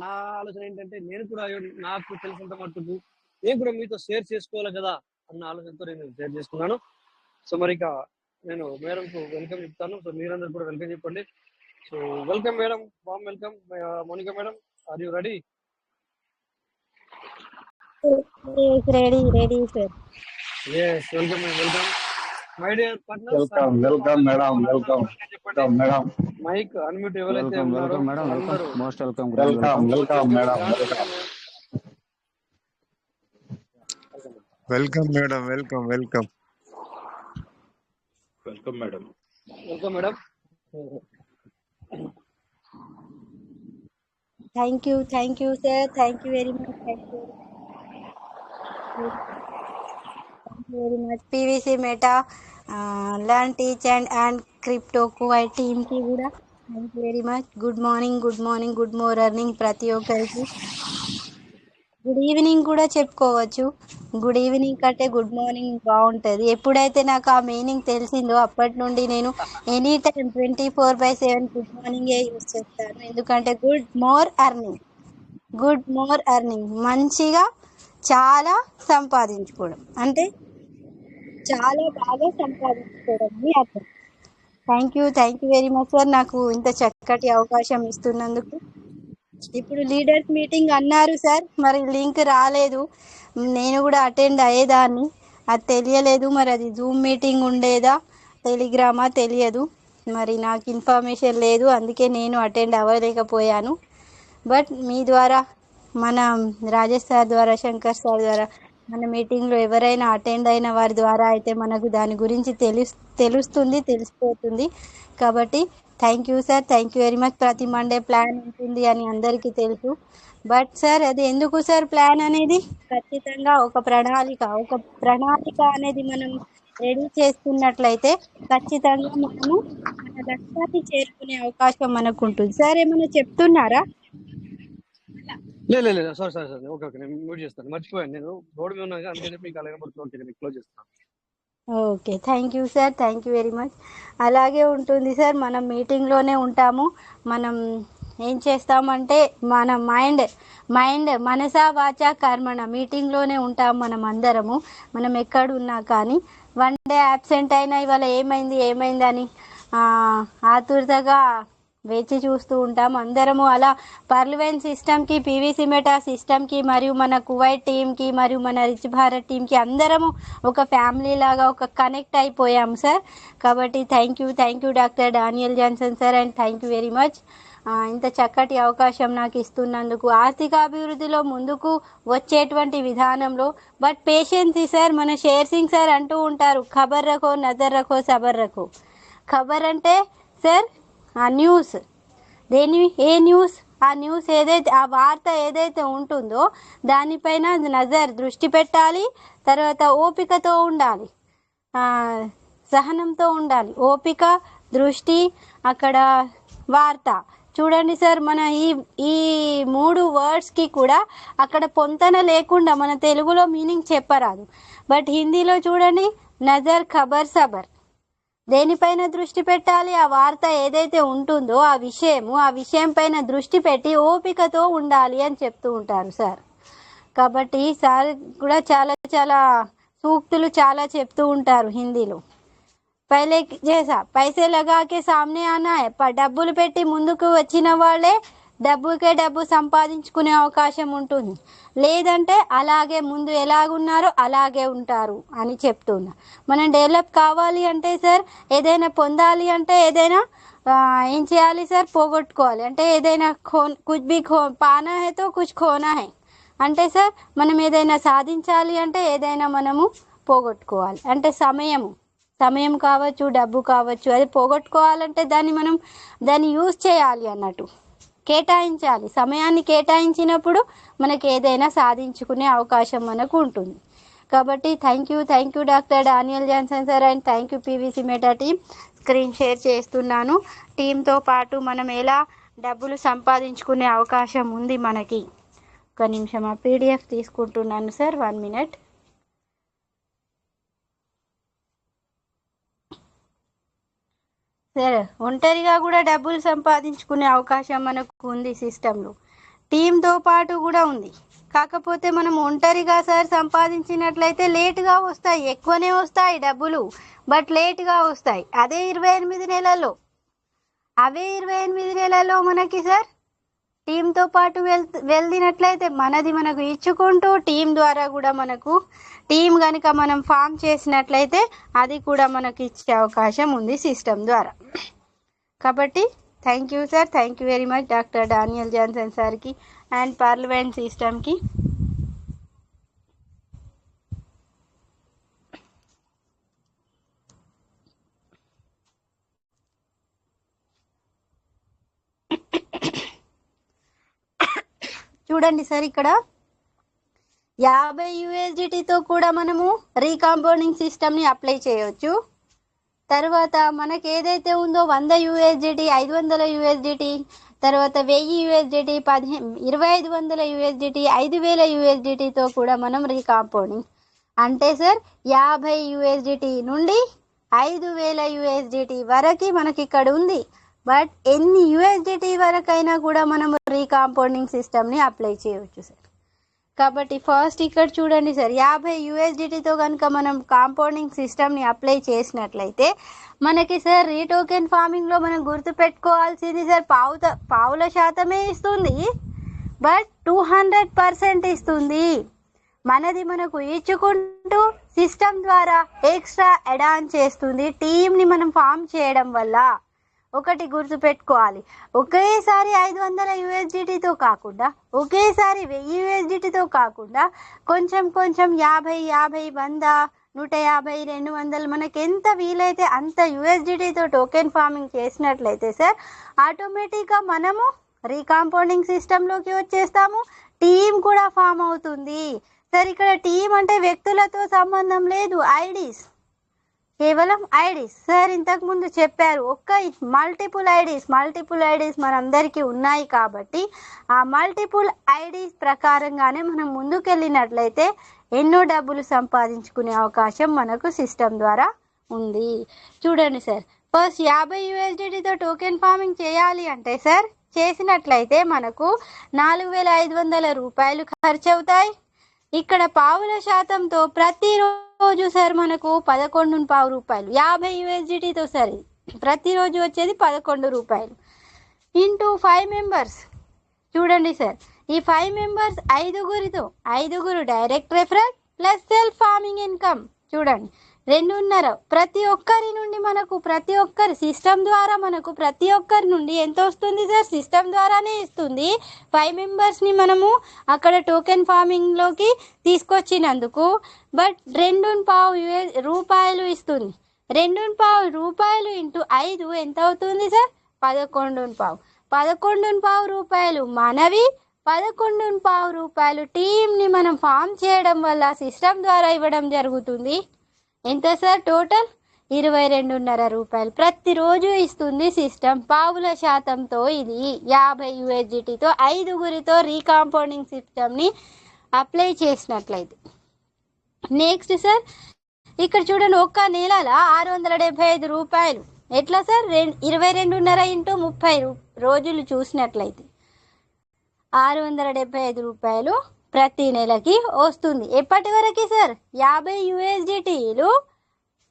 నా ఆలోచన ఏంటంటే, నేను కూడా నాకు తెలిసినంత మట్టుకు నేను కూడా మీతో షేర్ చేసుకోవాలి కదా అన్న ఆలోచనతో నేను షేర్ చేసుకున్నాను. సో మరి ఇక నేను మేడంకు వెల్కమ్ చెప్తాను. సో మీరందరూ కూడా వెల్కమ్ చెప్పండి. So welcome madam, warm welcome. Monica madam, are you ready? Yes, ready, sir. Yes, welcome, welcome. My dear partners, welcome welcome madam, welcome welcome madam, mic unmute ఎవరైతే వెల్కమ్ ఉన్నారో వెల్కమ్ మేడం, వెల్కమ్, అందరూ most welcome, welcome welcome madam, welcome welcome madam, welcome welcome welcome madam. Welcome madam. Thank you, sir. Thank you very much. Thank you very much. PVC Meta, Learn, Teach and Crypto Kuwait team ki kuda. Thank you very much. Good morning, good morning ప్రతి ఒక్కరికి. గుడ్ ఈవినింగ్ కూడా చెప్పుకోవచ్చు. గుడ్ ఈవినింగ్ కంటే గుడ్ మార్నింగ్ బాగుంటుంది. ఎప్పుడైతే నాకు ఆ మీనింగ్ తెలిసిందో అప్పటి నుండి నేను ఎనీ టైం 24/7 గుడ్ మార్నింగే యూజ్ చేస్తాను. ఎందుకంటే గుడ్ మోర్ ఎర్నింగ్ మంచిగా చాలా సంపాదించుకోవడం అంటే చాలా బాగా సంపాదించుకోవడం అని అర్థం. Thank you very much sir, నాకు ఇంత చక్కటి అవకాశం ఇస్తున్నందుకు. ఇప్పుడు లీడర్స్ మీటింగ్ అన్నారు సార్, మరి లింక్ రాలేదు. నేను కూడా అటెండ్ అయ్యేదాన్ని, అది తెలియలేదు. మరి అది జూమ్ మీటింగ్ ఉండేదా టెలిగ్రామా తెలియదు, మరి నాకు ఇన్ఫర్మేషన్ లేదు, అందుకే నేను అటెండ్ అవ్వలేకపోయాను. బట్ మీ ద్వారా, మన రాజేష్ సార్ ద్వారా, శంకర్ సార్ ద్వారా, మన మీటింగ్లో ఎవరైనా అటెండ్ అయిన వారి ద్వారా అయితే మనకు దాని గురించి తెలిసిపోతుంది. కాబట్టి thank you sir, thank you very much. ప్రతి మండే ప్లాన్ ఉంటుంది అని అందరికీ తెలుసు. బట్ సార్, అది ఎందుకు సార్ ప్లాన్ అనేది? ఖచ్చితంగా ఒక ప్రణాళిక అనేది మనం రెడీ చేసుకున్నట్లయితే ఖచ్చితంగా మనము మన లక్ష్యాన్ని చేరుకునే అవకాశం మనకు ఉంటుంది. సార్ ఏమైనా చెప్తున్నారా? లేదు, సారీ, ఓకే, నేను మ్యూట్ చేస్తాను, మర్చిపోయాను. నేను రోడ్ మీద ఉన్నాను, అందుకని మీకు అలాగే పడుతుంది. నేను క్లోజ్ చేస్తాను. Okay, thank you sir, thank you very much. అలాగే ఉంటుంది సార్, మనం మీటింగ్లోనే ఉంటాము. మనం ఏం చేస్తామంటే మన మైండ్ మనసా వాచా కర్మణ మీటింగ్లోనే ఉంటాము మనం అందరము. మనం ఎక్కడున్నా కానీ వన్ డే యాబ్సెంట్ అయినా ఇవాళ ఏమైంది అని ఆతురతగా వేచి చూస్తూ ఉంటాం అందరము. అలా పర్లువెన్ సిస్టమ్కి, పీవీసీ మెటా సిస్టమ్కి, మరియు మన కువైట్ టీంకి, మరియు మన రిచ్ భారత్ టీంకి అందరము ఒక ఫ్యామిలీ లాగా ఒక కనెక్ట్ అయిపోయాము సార్. కాబట్టి thank you doctor Daniel Johnson sir, and thank you very much ఇంత చక్కటి అవకాశం నాకు ఇస్తున్నందుకు. ఆర్థికాభివృద్ధిలో ముందుకు వచ్చేటువంటి విధానంలో బట్ పేషెన్స్ సార్. మన షేర్ సింగ్ సార్ అంటూ ఉంటారు, ఖబర్ రఖో నజర్ రఖో సబర్ రఖో. ఖబర్ అంటే సార్ ఆ న్యూస్, ఏ న్యూస్? ఆ న్యూస్ ఏదైతే, ఆ వార్త ఏదైతే ఉంటుందో దానిపైన దృష్టి పెట్టాలి. తర్వాత ఓపికతో ఉండాలి, సహనంతో ఉండాలి. ఓపిక, దృష్టి, అక్కడ వార్త. చూడండి సార్, మన ఈ 3 వర్డ్స్కి కూడా అక్కడ పొంతన లేకుండా మన తెలుగులో మీనింగ్ చెప్పరాదు. బట్ హిందీలో చూడండి, నజర్, ఖబర్, సబర్. దేనిపైన దృష్టి పెట్టాలి? ఆ వార్త ఏదైతే ఉంటుందో ఆ విషయం పైన దృష్టి పెట్టి ఓపికతో ఉండాలి అని చెప్తూ ఉంటారు సార్. కాబట్టి సార్ కూడా చాలా సూక్తులు చాలా చెప్తూ ఉంటారు హిందీలో. పైలే చేసా పైసే లగాకే సామ్నే ఆనా హై. డబ్బులు పెట్టి ముందుకు వచ్చిన వాళ్ళే డబ్బు సంపాదించుకునే అవకాశం ఉంటుంది. లేదంటే అలాగే ముందు ఎలాగున్నారో అలాగే ఉంటారు అని చెప్తున్నా. మనం డెవలప్ కావాలి అంటే సార్, ఏదైనా పొందాలి అంటే ఏదైనా ఏం చేయాలి సార్? పోగొట్టుకోవాలి. అంటే ఏదైనా కుచ్ భీ పానా హై తో కుచ్ ఖోనా హై అంటే సార్, మనం ఏదైనా సాధించాలి అంటే ఏదైనా మనము పోగొట్టుకోవాలి. అంటే సమయం కావచ్చు, డబ్బు కావచ్చు, అది పోగొట్టుకోవాలంటే దాన్ని యూజ్ చేయాలి అన్నట్టు, కేటాయించాలి. సమయాన్ని కేటాయించినప్పుడు మనకి ఏదైనా సాధించుకునే అవకాశం మనకు ఉంటుంది. కాబట్టి thank you doctor Daniel Johnson sir, and thank you PVC meta team. Screen share చేస్తున్నాను. టీంతో పాటు మనం ఎలా డబ్బులు సంపాదించుకునే అవకాశం ఉంది మనకి. ఒక నిమిషం ఆ పీడిఎఫ్ తీసుకుంటున్నాను సార్, 1 minute. సార్ ఒంటరిగా కూడా డబ్బులు సంపాదించుకునే అవకాశం మనకు ఉంది సిస్టంలో. టీంతో పాటు కూడా ఉంది. కాకపోతే మనం ఒంటరిగా సార్ సంపాదించినట్లయితే లేటుగా వస్తాయి, ఎక్కువనే వస్తాయి డబ్బులు, బట్ లేటుగా వస్తాయి. అదే 28 నెలల్లో మనకి సార్ టీంతో పాటు వెళ్దినట్లయితే మనకు ఇచ్చుకుంటూ టీం ద్వారా కూడా మనకు టీం కనుక మనం ఫామ్ చేసినట్లయితే అది కూడా మనకి ఇచ్చే అవకాశం ఉంది సిస్టమ్ ద్వారా. కాబట్టి thank you sir, thank you very much doctor Daniel Johnson సార్కి అండ్ పార్లమెంట్ సిస్టమ్కి. చూడండి సార్, ఇక్కడ 50 USDTతో కూడా మనము రీకాంపౌండింగ్ సిస్టమ్ని అప్లై చేయవచ్చు. తర్వాత మనకి ఏదైతే ఉందో 100 USDT, 500 USDT, తర్వాత 1000 USDT, 2500 USDT, 5000 USDTతో కూడా మనం రీకాంపౌండింగ్ అంటే సార్ 50 USDT నుండి 5000 USDT వరకు మనకి ఇక్కడ ఉంది. బట్ ఎన్ని USDT వరకైనా కూడా మనం రీకాంపౌండింగ్ సిస్టమ్ని అప్లై చేయవచ్చు సార్. కాబట్టి ఫస్ట్ ఇక్కడ చూడండి సార్, 50 USDTతో కనుక మనం కాంపౌండింగ్ సిస్టమ్ని అప్లై చేసినట్లయితే మనకి సార్ రీటోకెన్ ఫార్మింగ్లో మనం గుర్తుపెట్టుకోవాల్సింది సార్ పావుల శాతమే ఇస్తుంది, బట్ 200% ఇస్తుంది. మనది మనకు ఇచ్చుకుంటూ సిస్టమ్ ద్వారా ఎక్స్ట్రా యాడ్ ఆన్ చేస్తుంది టీంని మనం ఫామ్ చేయడం వల్ల. ఒకటి గుర్తుపెట్టుకోవాలి, ఒకేసారి 500 USDTతో కాకుండా, ఒకేసారి 1000 USDTతో కాకుండా కొంచెం 50, 100, 150, 200 మనకి ఎంత వీలైతే అంత USDTతో టోకెన్ ఫార్మింగ్ చేసినట్లయితే సార్ ఆటోమేటిక్గా మనము రీకాంపౌండింగ్ సిస్టంలోకి వచ్చేస్తాము. టీం కూడా ఫామ్ అవుతుంది సార్. ఇక్కడ టీం అంటే వ్యక్తులతో సంబంధం లేదు, ఐడీస్, కేవలం ఐడీస్. సార్ ఇంతకుముందు చెప్పారు, మల్టిపుల్ ఐడీస్ మనందరికీ ఉన్నాయి. కాబట్టి ఆ మల్టిపుల్ ఐడీస్ ప్రకారంగానే మనం ముందుకెళ్ళినట్లయితే ఎన్నో డబ్బులు సంపాదించుకునే అవకాశం మనకు సిస్టమ్ ద్వారా ఉంది. చూడండి సార్, ఫస్ట్ 50 USDTతో టోకెన్ ఫార్మింగ్ చేయాలి అంటే సార్ చేసినట్లయితే మనకు 4500 రూపాయలు ఖర్చు అవుతాయి. ఇక్కడ పావుల శాతంతో ప్రతిరోజు సార్ మనకు 11.5 రూపాయలు, 50 USDTతో సరే ప్రతిరోజు వచ్చేది 11 రూపాయలు ఇంటూ 5 మెంబర్స్. చూడండి సార్, ఈ 5 మెంబర్స్ 5గురు direct referral plus self farming income. చూడండి 2.5 ప్రతి ఒక్కరి నుండి మనకు, ప్రతి ఒక్కరి సిస్టమ్ ద్వారా మనకు ప్రతి ఒక్కరి నుండి ఎంత వస్తుంది సార్, సిస్టమ్ ద్వారానే ఇస్తుంది. 5 మెంబర్స్ని మనము అక్కడ టోకెన్ ఫార్మింగ్లోకి తీసుకొచ్చినందుకు బట్ 2.5 రూపాయలు ఇస్తుంది. 2.5 రూపాయలు ఇంటూ 5 ఎంత అవుతుంది సార్, 11.5. 11.5 రూపాయలు మనవి, 11.5 రూపాయలు టీంని మనం ఫామ్ చేయడం వల్ల సిస్టమ్ ద్వారా ఇవ్వడం జరుగుతుంది. ఎంత సార్ టోటల్ 22.5 రూపాయలు ప్రతిరోజు ఇస్తుంది సిస్టమ్. పావుల శాతంతో ఇది 50 USDTతో 5గురితో రీకాంపౌండింగ్ సిస్టమ్ని అప్లై చేసినట్లయితే. నెక్స్ట్ సార్ ఇక్కడ చూడండి, ఒక్క నెలలో 675 రూపాయలు. ఎట్లా సార్, 22.5 ఇంటూ 30 రోజులు చూసినట్లయితే 675 రూపాయలు ప్రతి నెలకి వస్తుంది. ఎప్పటి వరకు సార్, 50 USDTలు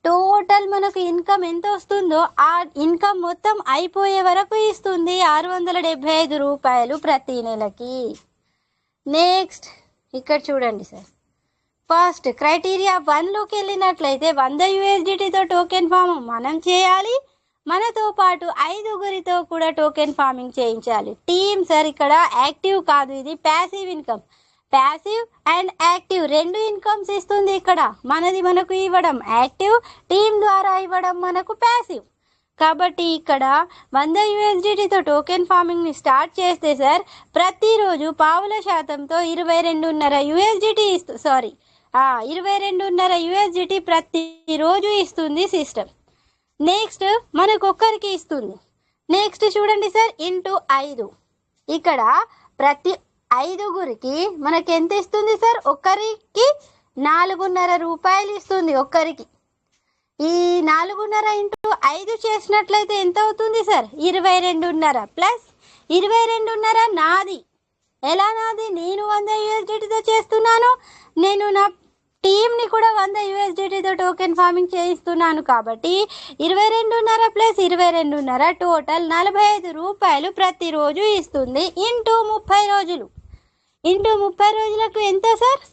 టోటల్ మనకు ఇన్కమ్ ఎంత వస్తుందో ఆ ఇన్కమ్ మొత్తం అయిపోయే వరకు ఇస్తుంది 675 రూపాయలు ప్రతి నెలకి. నెక్స్ట్ ఇక్కడ చూడండి సార్, ఫస్ట్ క్రైటీరియా 1లోకి వెళ్ళినట్లయితే 100 USDTతో టోకెన్ ఫామ్ మనం చేయాలి, మనతో పాటు 5గురితో కూడా టోకెన్ ఫార్మింగ్ చేయించాలి. టీమ్ సార్ ఇక్కడ యాక్టివ్ కాదు, ఇది passive income. Passive and active 2 incomes ఇస్తుంది. ఇక్కడ మనది మనకు ఇవ్వడం యాక్టివ్, టీమ్ ద్వారా ఇవ్వడం మనకు ప్యాసివ్. కాబట్టి ఇక్కడ 100 USDTతో టోకెన్ ఫార్మింగ్ని స్టార్ట్ చేస్తే సార్ ప్రతిరోజు పావుల శాతంతో 22.5 USDT 22.5 USDT ప్రతిరోజు ఇస్తుంది సిస్టమ్. నెక్స్ట్ మనకు ఒక్కరికి ఇస్తుంది. నెక్స్ట్ చూడండి సార్, ఇంటూ 5. ఇక్కడ ప్రతి 5గురికి మనకి ఎంత ఇస్తుంది సార్? ఒక్కరికి 4.5 రూపాయలు ఇస్తుంది ఒక్కరికి. ఈ 4.5 ఇంటూ 5 చేసినట్లయితే ఎంత అవుతుంది సార్? 22.5 ప్లస్ 22.5 నాది. ఎలా నాది? నేను 100 USDTతో చేస్తున్నాను, నేను నా టీంని కూడా 100 USDTతో టోకెన్ ఫార్మింగ్ చేయిస్తున్నాను. కాబట్టి 22.5 ప్లస్ 22.5 టోటల్ 45 రూపాయలు ప్రతిరోజు ఇస్తుంది. ఇంటూ 30 రోజులు. ఇంటూ 30 రోజులకు ఎంత సార్?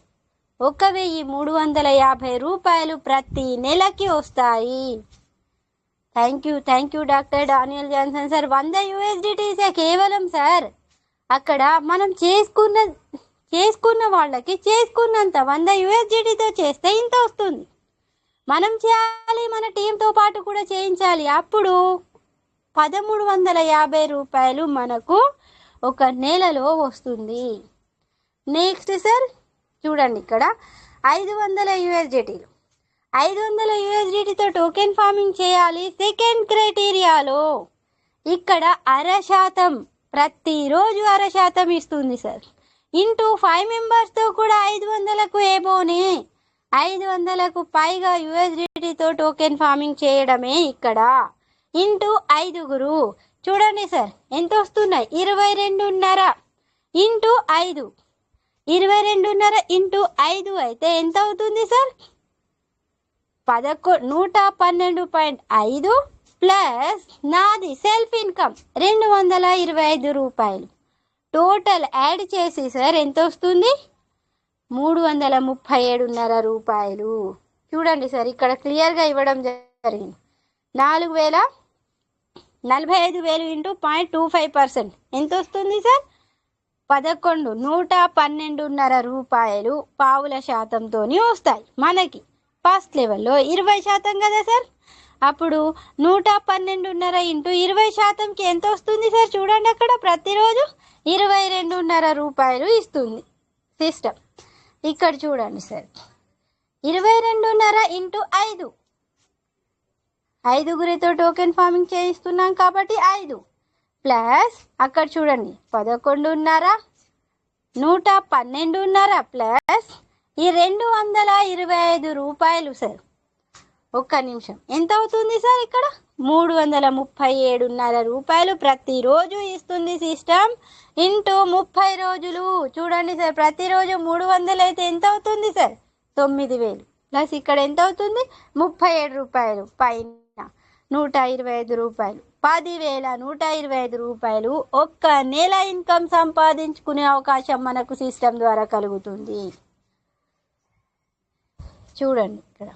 1350 రూపాయలు ప్రతి నెలకి వస్తాయి. Thank you doctor Daniel Johnson sir. 100 USDT కేవలం సార్ అక్కడ మనం చేసుకున్న వాళ్ళకి చేసుకున్నంత 100 USDTతో చేస్తే ఇంత వస్తుంది. మనం చేయాలి, మన టీంతో పాటు కూడా చేయించాలి. అప్పుడు 1350 రూపాయలు మనకు ఒక నెలలో వస్తుంది. నెక్స్ట్ సార్ చూడండి, ఇక్కడ 500 USDTలు. 500 USDTతో టోకెన్ ఫార్మింగ్ చేయాలి. సెకండ్ క్రైటీరియాలో ఇక్కడ 0.5% ప్రతిరోజు 0.5% ఇస్తుంది సార్. ఇంటూ 5 మెంబర్స్తో కూడా 500కు ఏబోనే 500కు పైగా USDTతో టోకెన్ ఫార్మింగ్ చేయడమే ఇక్కడ. ఇంటూ 5గురు చూడండి సార్ ఎంత వస్తున్నాయి? 22.5 ఇంటూ 5. 22.5 ఇంటూ 5 అయితే ఎంత అవుతుంది సార్? 112.5 ప్లస్ నాది సెల్ఫ్ ఇన్కమ్ 225 రూపాయలు. టోటల్ యాడ్ చేసి సార్ ఎంత వస్తుంది? 337.5 రూపాయలు. చూడండి సార్ ఇక్కడ క్లియర్గా ఇవ్వడం జరిగింది. 45,000 ఇంటూ 0.25% ఎంత వస్తుంది సార్? 112.5 రూపాయలు పావుల శాతంతో వస్తాయి మనకి. ఫస్ట్ లెవెల్లో 20% కదా సార్. అప్పుడు 112.5 ఇంటూ 20%కి ఎంత వస్తుంది సార్? చూడండి అక్కడ ప్రతిరోజు 22.5 రూపాయలు ఇస్తుంది సిస్టమ్. ఇక్కడ చూడండి సార్ 22.5 ఇంటూ 5. 5గురితో టోకెన్ ఫార్మింగ్ చేయిస్తున్నాం కాబట్టి 5 ప్లస్ అక్కడ చూడండి 11.5 112.5 ప్లస్ ఈ 225 రూపాయలు సార్. ఒక్క నిమిషం, ఎంత అవుతుంది సార్? ఇక్కడ 337.5 రూపాయలు ప్రతిరోజు ఇస్తుంది సిస్టమ్. ఇంటూ 30 రోజులు చూడండి సార్, ప్రతిరోజు 300 అయితే ఎంత అవుతుంది సార్? 9,000 ప్లస్ ఇక్కడ ఎంత అవుతుంది? 37 రూపాయలు పైన 125 రూపాయలు 10,125 రూపాయలు ఒక్క నెల ఇన్కమ్ సంపాదించుకునే అవకాశం మనకు సిస్టమ్ ద్వారా కలుగుతుంది. చూడండి ఇక్కడ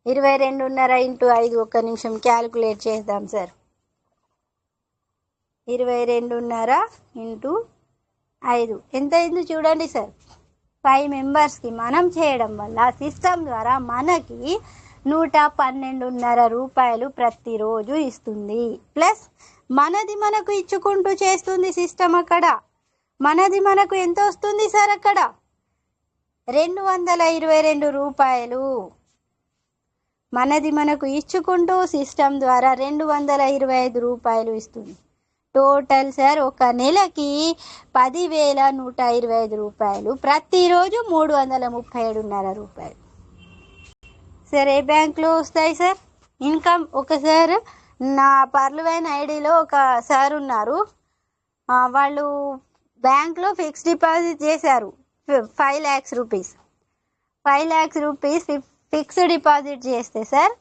22.5 ఇంటూ 5. ఒక్క నిమిషం క్యాలిక్యులేట్ చేద్దాం సార్. 22.5 ఇంటూ 5 ఎంత అయింది చూడండి సార్. 5 మెంబర్స్కి మనం చేయడం వల్ల సిస్టమ్ ద్వారా మనకి 112.5 రూపాయలు ప్రతిరోజు ఇస్తుంది. ప్లస్ మనది మనకు ఇచ్చుకుంటూ చేస్తుంది సిస్టమ్. అక్కడ మనది మనకు ఎంత వస్తుంది సార్? అక్కడ 222 రూపాయలు మనది మనకు ఇచ్చుకుంటూ సిస్టమ్ ద్వారా 225 రూపాయలు ఇస్తుంది. టోటల్ సార్ ఒక నెలకి 10,125 రూపాయలు ప్రతిరోజు 337.5 రూపాయలు. సార్ ఏ బ్యాంక్లో వస్తాయి సార్ ఇన్కమ్? ఒకసారి నా పర్లువైన ఐడిలో ఒక సార్ ఉన్నారు, వాళ్ళు బ్యాంక్లో ఫిక్స్డ్ డిపాజిట్ చేశారు 5 lakhs rupees. 5 lakhs rupees fixed deposit చేస్తే సార్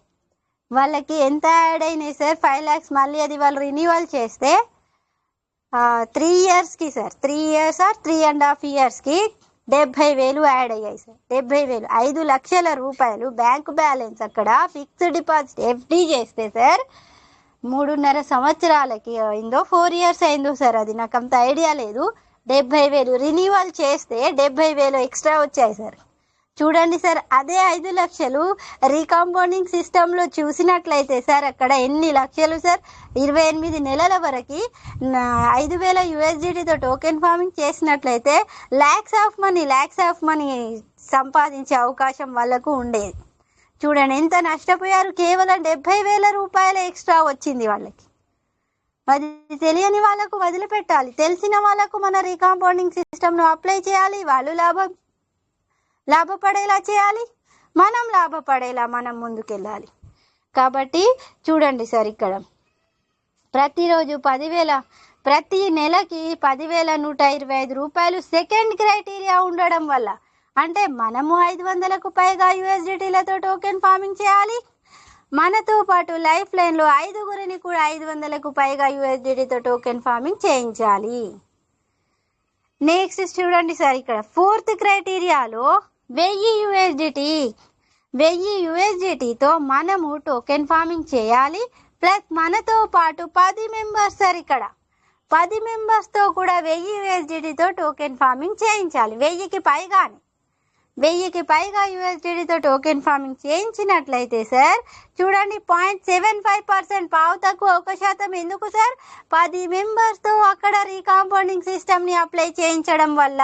వాళ్ళకి ఎంత యాడ్ అయినాయి సార్? 5 lakhs. మళ్ళీ అది వాళ్ళు రిన్యూవల్ చేస్తే 3 yearsకి సార్ 3 years or 3.5 yearsకి 70,000 యాడ్ అయ్యాయి సార్. 70,000 5 లక్షల రూపాయలు బ్యాంకు బ్యాలెన్స్ అక్కడ ఫిక్స్డ్ డిపాజిట్ FD చేస్తే సార్ 3.5 సంవత్సరాలకి అయిందో 4 years అయిందో సార్, అది నాకు అంత ఐడియా లేదు. 70,000 రిన్యూవల్ చేస్తే 70,000 ఎక్స్ట్రా వచ్చాయి సార్. చూడండి సార్, అదే 5 లక్షలు రీకాంపౌండింగ్ సిస్టంలో చూసినట్లయితే సార్ అక్కడ ఎన్ని లక్షలు సార్? 28 నెలల వరకు 5,000 USDTతో టోకెన్ ఫార్మింగ్ చేసినట్లయితే ల్యాక్స్ ఆఫ్ మనీ సంపాదించే అవకాశం వాళ్ళకు ఉండేది. చూడండి ఎంత నష్టపోయారు. కేవలం 70,000 రూపాయలు ఎక్స్ట్రా వచ్చింది వాళ్ళకి. అది తెలియని వాళ్ళకు వదిలిపెట్టాలి, తెలిసిన వాళ్ళకు మన రీకాంపౌండింగ్ సిస్టమ్ను అప్లై చేయాలి. వాళ్ళు లాభపడేలా చేయాలి, మనం లాభపడేలా మనం ముందుకెళ్ళాలి. కాబట్టి చూడండి సార్, ఇక్కడ ప్రతిరోజు 10,000, ప్రతి నెలకి 10,125 రూపాయలు సెకండ్ క్రైటీరియా ఉండడం వల్ల, అంటే మనము 500కు పైగా యూఎస్డిటీలతో టోకెన్ ఫార్మింగ్ చేయాలి. మనతో పాటు లైఫ్ లైన్లో 5గురిని కూడా 500కు పైగా యూఎస్డిటీతో టోకెన్ ఫార్మింగ్ చేయించాలి. నెక్స్ట్ చూడండి సార్, ఇక్కడ 4th క్రైటీరియాలో 1000 యూఎస్డిటీతో మనము టోకెన్ ఫార్మింగ్ చేయాలి. ప్లస్ మనతో పాటు 10 మెంబర్స్ సార్, ఇక్కడ 10 మెంబర్స్తో కూడా 1000 యూఎస్డిటీతో టోకెన్ ఫార్మింగ్ చేయించాలి. 1000కి పైగా యూఎస్డిటీతో టోకెన్ ఫార్మింగ్ చేయించినట్లయితే సార్ చూడండి 0.75%, పావు తక్కువ 1% ఎందుకు సార్? 10 మెంబర్స్తో అక్కడ రీకాంపౌండింగ్ సిస్టమ్ని అప్లై చేయించడం వల్ల,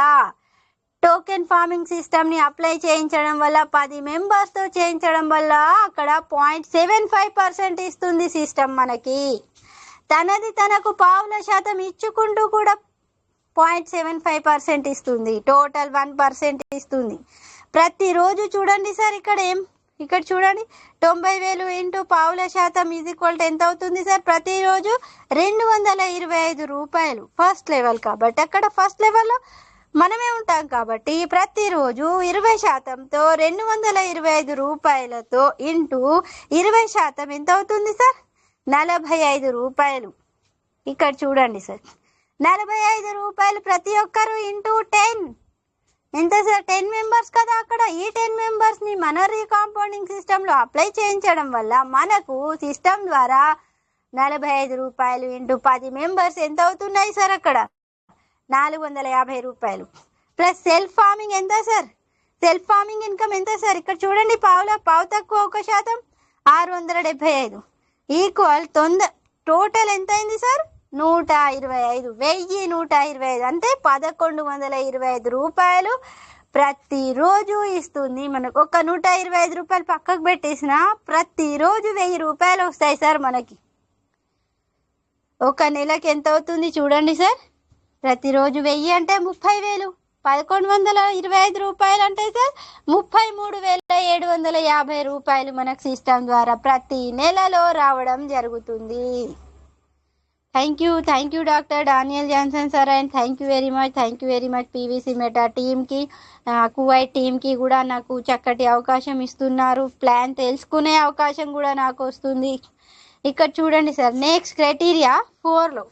టోకెన్ ఫార్మింగ్ సిస్టమ్ని అప్లై చేయించడం వల్ల, 10 మెంబర్స్తో చేయించడం వల్ల అక్కడ 0.75% ఇస్తుంది సిస్టమ్ మనకి. తనది తనకు 0.5% ఇచ్చుకుంటూ కూడా 0.75% ఇస్తుంది. టోటల్ 1% ఇస్తుంది. ప్రతిరోజు చూడండి సార్, ఇక్కడ చూడండి 90,000 ఇంటూ 0.5% ఎంత అవుతుంది సార్? ప్రతిరోజు 225 రూపాయలు. ఫస్ట్ లెవెల్ కాబట్టి, అక్కడ ఫస్ట్ లెవెల్లో మనమే ఉంటాం కాబట్టి ప్రతిరోజు 20%తో 225 రూపాయలతో ఇంటూ 20% ఎంత అవుతుంది సార్? 45 రూపాయలు. ఇక్కడ చూడండి సార్, 45 రూపాయలు ప్రతి ఒక్కరు ఇంటూ 10 ఎంత సార్? 10 మెంబర్స్ కదా అక్కడ. ఈ 10 మెంబర్స్ని మన రీకాంపౌండింగ్ సిస్టంలో అప్లై చేయించడం వల్ల మనకు సిస్టమ్ ద్వారా 45 రూపాయలు ఇంటూ 10 మెంబర్స్ ఎంత అవుతున్నాయి సార్? అక్కడ 450 రూపాయలు. ప్లస్ సెల్ఫ్ ఫార్మింగ్ ఎంత సార్? సెల్ఫ్ ఫార్మింగ్ ఇన్కమ్ ఎంత సార్? ఇక్కడ చూడండి, పావు తక్కువ 1%, 675 ఈక్వల్ టోటల్ ఎంత అయింది సార్? 125. 1125 అంటే 1125 రూపాయలు ప్రతిరోజు ఇస్తుంది మనకు. ఒక 125 రూపాయలు పక్కకు పెట్టేసిన ప్రతిరోజు 1000 రూపాయలు వస్తాయి సార్ మనకి. ఒక నెలకి ఎంత అవుతుంది చూడండి సార్? ప్రతిరోజు 1000 అంటే 30,000. 1125 రూపాయలు అంటే సార్ 33,750 రూపాయలు మనకు సిస్టమ్ ద్వారా ప్రతి నెలలో రావడం జరుగుతుంది. Thank you doctor Daniel Johnson sir, and thank you very much PVC meta టీమ్కి, కువైట్ టీమ్కి కూడా నాకు చక్కటి అవకాశం ఇస్తున్నారు. ప్లాన్ తెలుసుకునే అవకాశం కూడా నాకు వస్తుంది. ఇక్కడ చూడండి సార్, నెక్స్ట్ క్రైటీరియా 4లో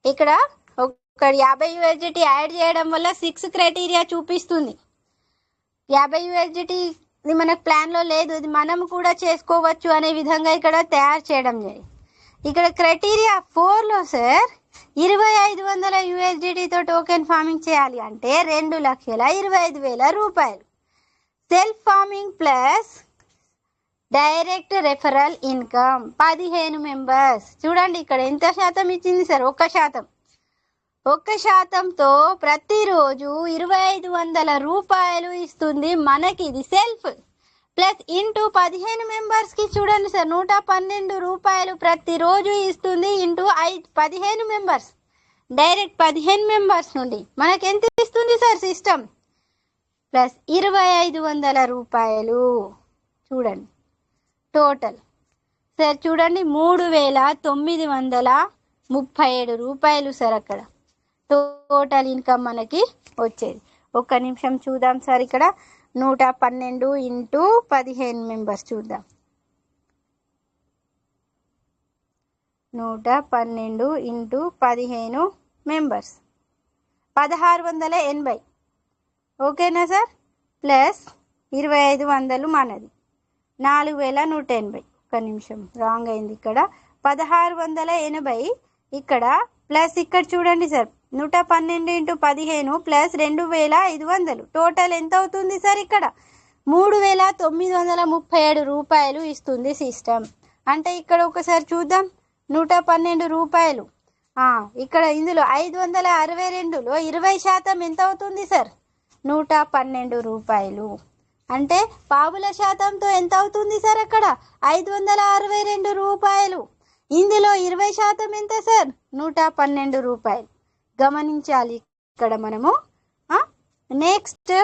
ఇక్కడ ఒక 50 యూఎస్డిటీ యాడ్ చేయడం వల్ల 6 క్రైటీరియా చూపిస్తుంది. 50 యూఎస్డిటీ మనకు ప్లాన్లో లేదు, ఇది మనం కూడా చేసుకోవచ్చు అనే విధంగా ఇక్కడ తయారు చేయడం జరిగింది. ఇక్కడ క్రైటీరియా 4లో సార్ 2500 యూఎస్డిటీతో టోకెన్ ఫార్మింగ్ చేయాలి అంటే 2,25,000 రూపాయలు. Self farming plus direct referral income 15 members. చూడండి ఇక్కడ ఎంత శాతం ఇచ్చింది సార్? 1%. 1%తో ప్రతిరోజు 2,500 రూపాయలు ఇస్తుంది మనకి. ఇది సెల్ఫ్ ప్లస్ ఇంటూ 15 మెంబర్స్కి చూడండి సార్ 112 రూపాయలు ప్రతిరోజు ఇస్తుంది. ఇంటూ 15 మెంబర్స్, డైరెక్ట్ 15 మెంబర్స్ నుండి మనకి ఎంత ఇస్తుంది సార్ సిస్టమ్? ప్లస్ 2,500 రూపాయలు. చూడండి టోటల్ సార్, చూడండి 3,937 రూపాయలు సార్ అక్కడ టోటల్ ఇన్కమ్ మనకి వచ్చేది. ఒక్క నిమిషం చూద్దాం సార్, ఇక్కడ 112 ఇంటూ 15 మెంబర్స్ చూద్దాం. 112 ఇంటూ 15 మెంబర్స్ 1680. ఓకేనా సార్? ప్లస్ 2,500 మనది 4,180. ఒక్క నిమిషం రాంగ్ అయింది ఇక్కడ. 1680 ఇక్కడ ప్లస్ ఇక్కడ చూడండి సార్ 112 ఇంటూ 15 ప్లస్ 2,500 టోటల్ ఎంత అవుతుంది సార్? ఇక్కడ 3,937 రూపాయలు ఇస్తుంది సిస్టమ్. అంటే ఇక్కడ ఒకసారి చూద్దాం, 112 రూపాయలు ఇక్కడ ఇందులో 562లో 20% ఎంత అవుతుంది సార్? 112 రూపాయలు. అంటే పావుల శాతంతో ఎంత అవుతుంది సార్ అక్కడ 562 రూపాయలు. ఇందులో 20% ఎంత సార్ 112 రూపాయలు. గమనించాలి ఇక్కడ మనము. నెక్స్ట్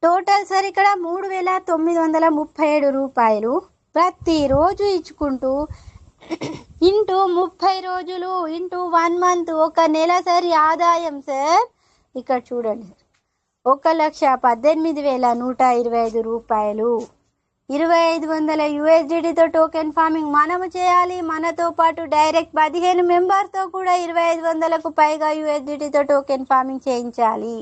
టోటల్ సార్ ఇక్కడ 3937 రూపాయలు ప్రతిరోజు ఇచ్చుకుంటూ ఇంటూ 30 రోజులు ఇంటూ 1 మంత్, ఒక నెలసరి ఆదాయం సార్ ఇక్కడ చూడండి సార్ 1,18,125 రూపాయలు. 2500 USDTతో టోకెన్ ఫార్మింగ్ మనము చేయాలి. మనతో పాటు డైరెక్ట్ 15 మెంబర్స్తో కూడా 2500కు పైగా USDTతో టోకెన్ ఫార్మింగ్ చేయించాలి.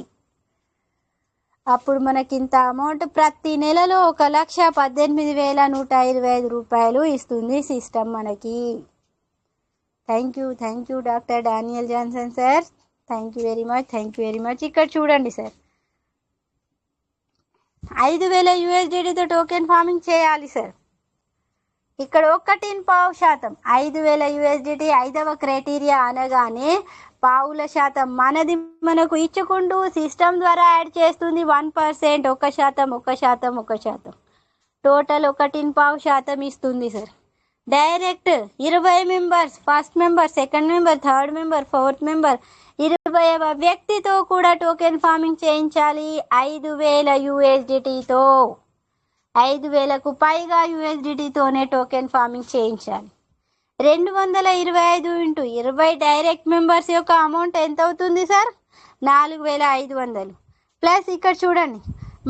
అప్పుడు మనకి ఇంత అమౌంట్ ప్రతి నెలలో 1,18,125 రూపాయలు ఇస్తుంది సిస్టమ్ మనకి. Thank you doctor Daniel Johnson sir. Thank you very much. ఇక్కడ చూడండి సార్ 5,000 USDTతో టోకెన్ ఫార్మింగ్ చేయాలి సార్. ఇక్కడ 1.5% 5,000 USDT 5వ క్రైటీరియా అనగానే పావుల శాతం మనది మనకు ఇచ్చుకుంటూ సిస్టమ్ ద్వారా యాడ్ చేస్తుంది 1%, 1%. టోటల్ 1.5% ఇస్తుంది సార్. Direct 20 members, first member, second member, third member, fourth member 20వ వ్యక్తితో కూడా టోకెన్ ఫార్మింగ్ చేయించాలి 5,000 USDTతో. 5,000కు పైగా USDTతోనే టోకెన్ ఫార్మింగ్ చేయించాలి. 225 × 20 డైరెక్ట్ మెంబర్స్ యొక్క అమౌంట్ ఎంత అవుతుంది సార్ 4,500. ప్లస్ ఇక్కడ చూడండి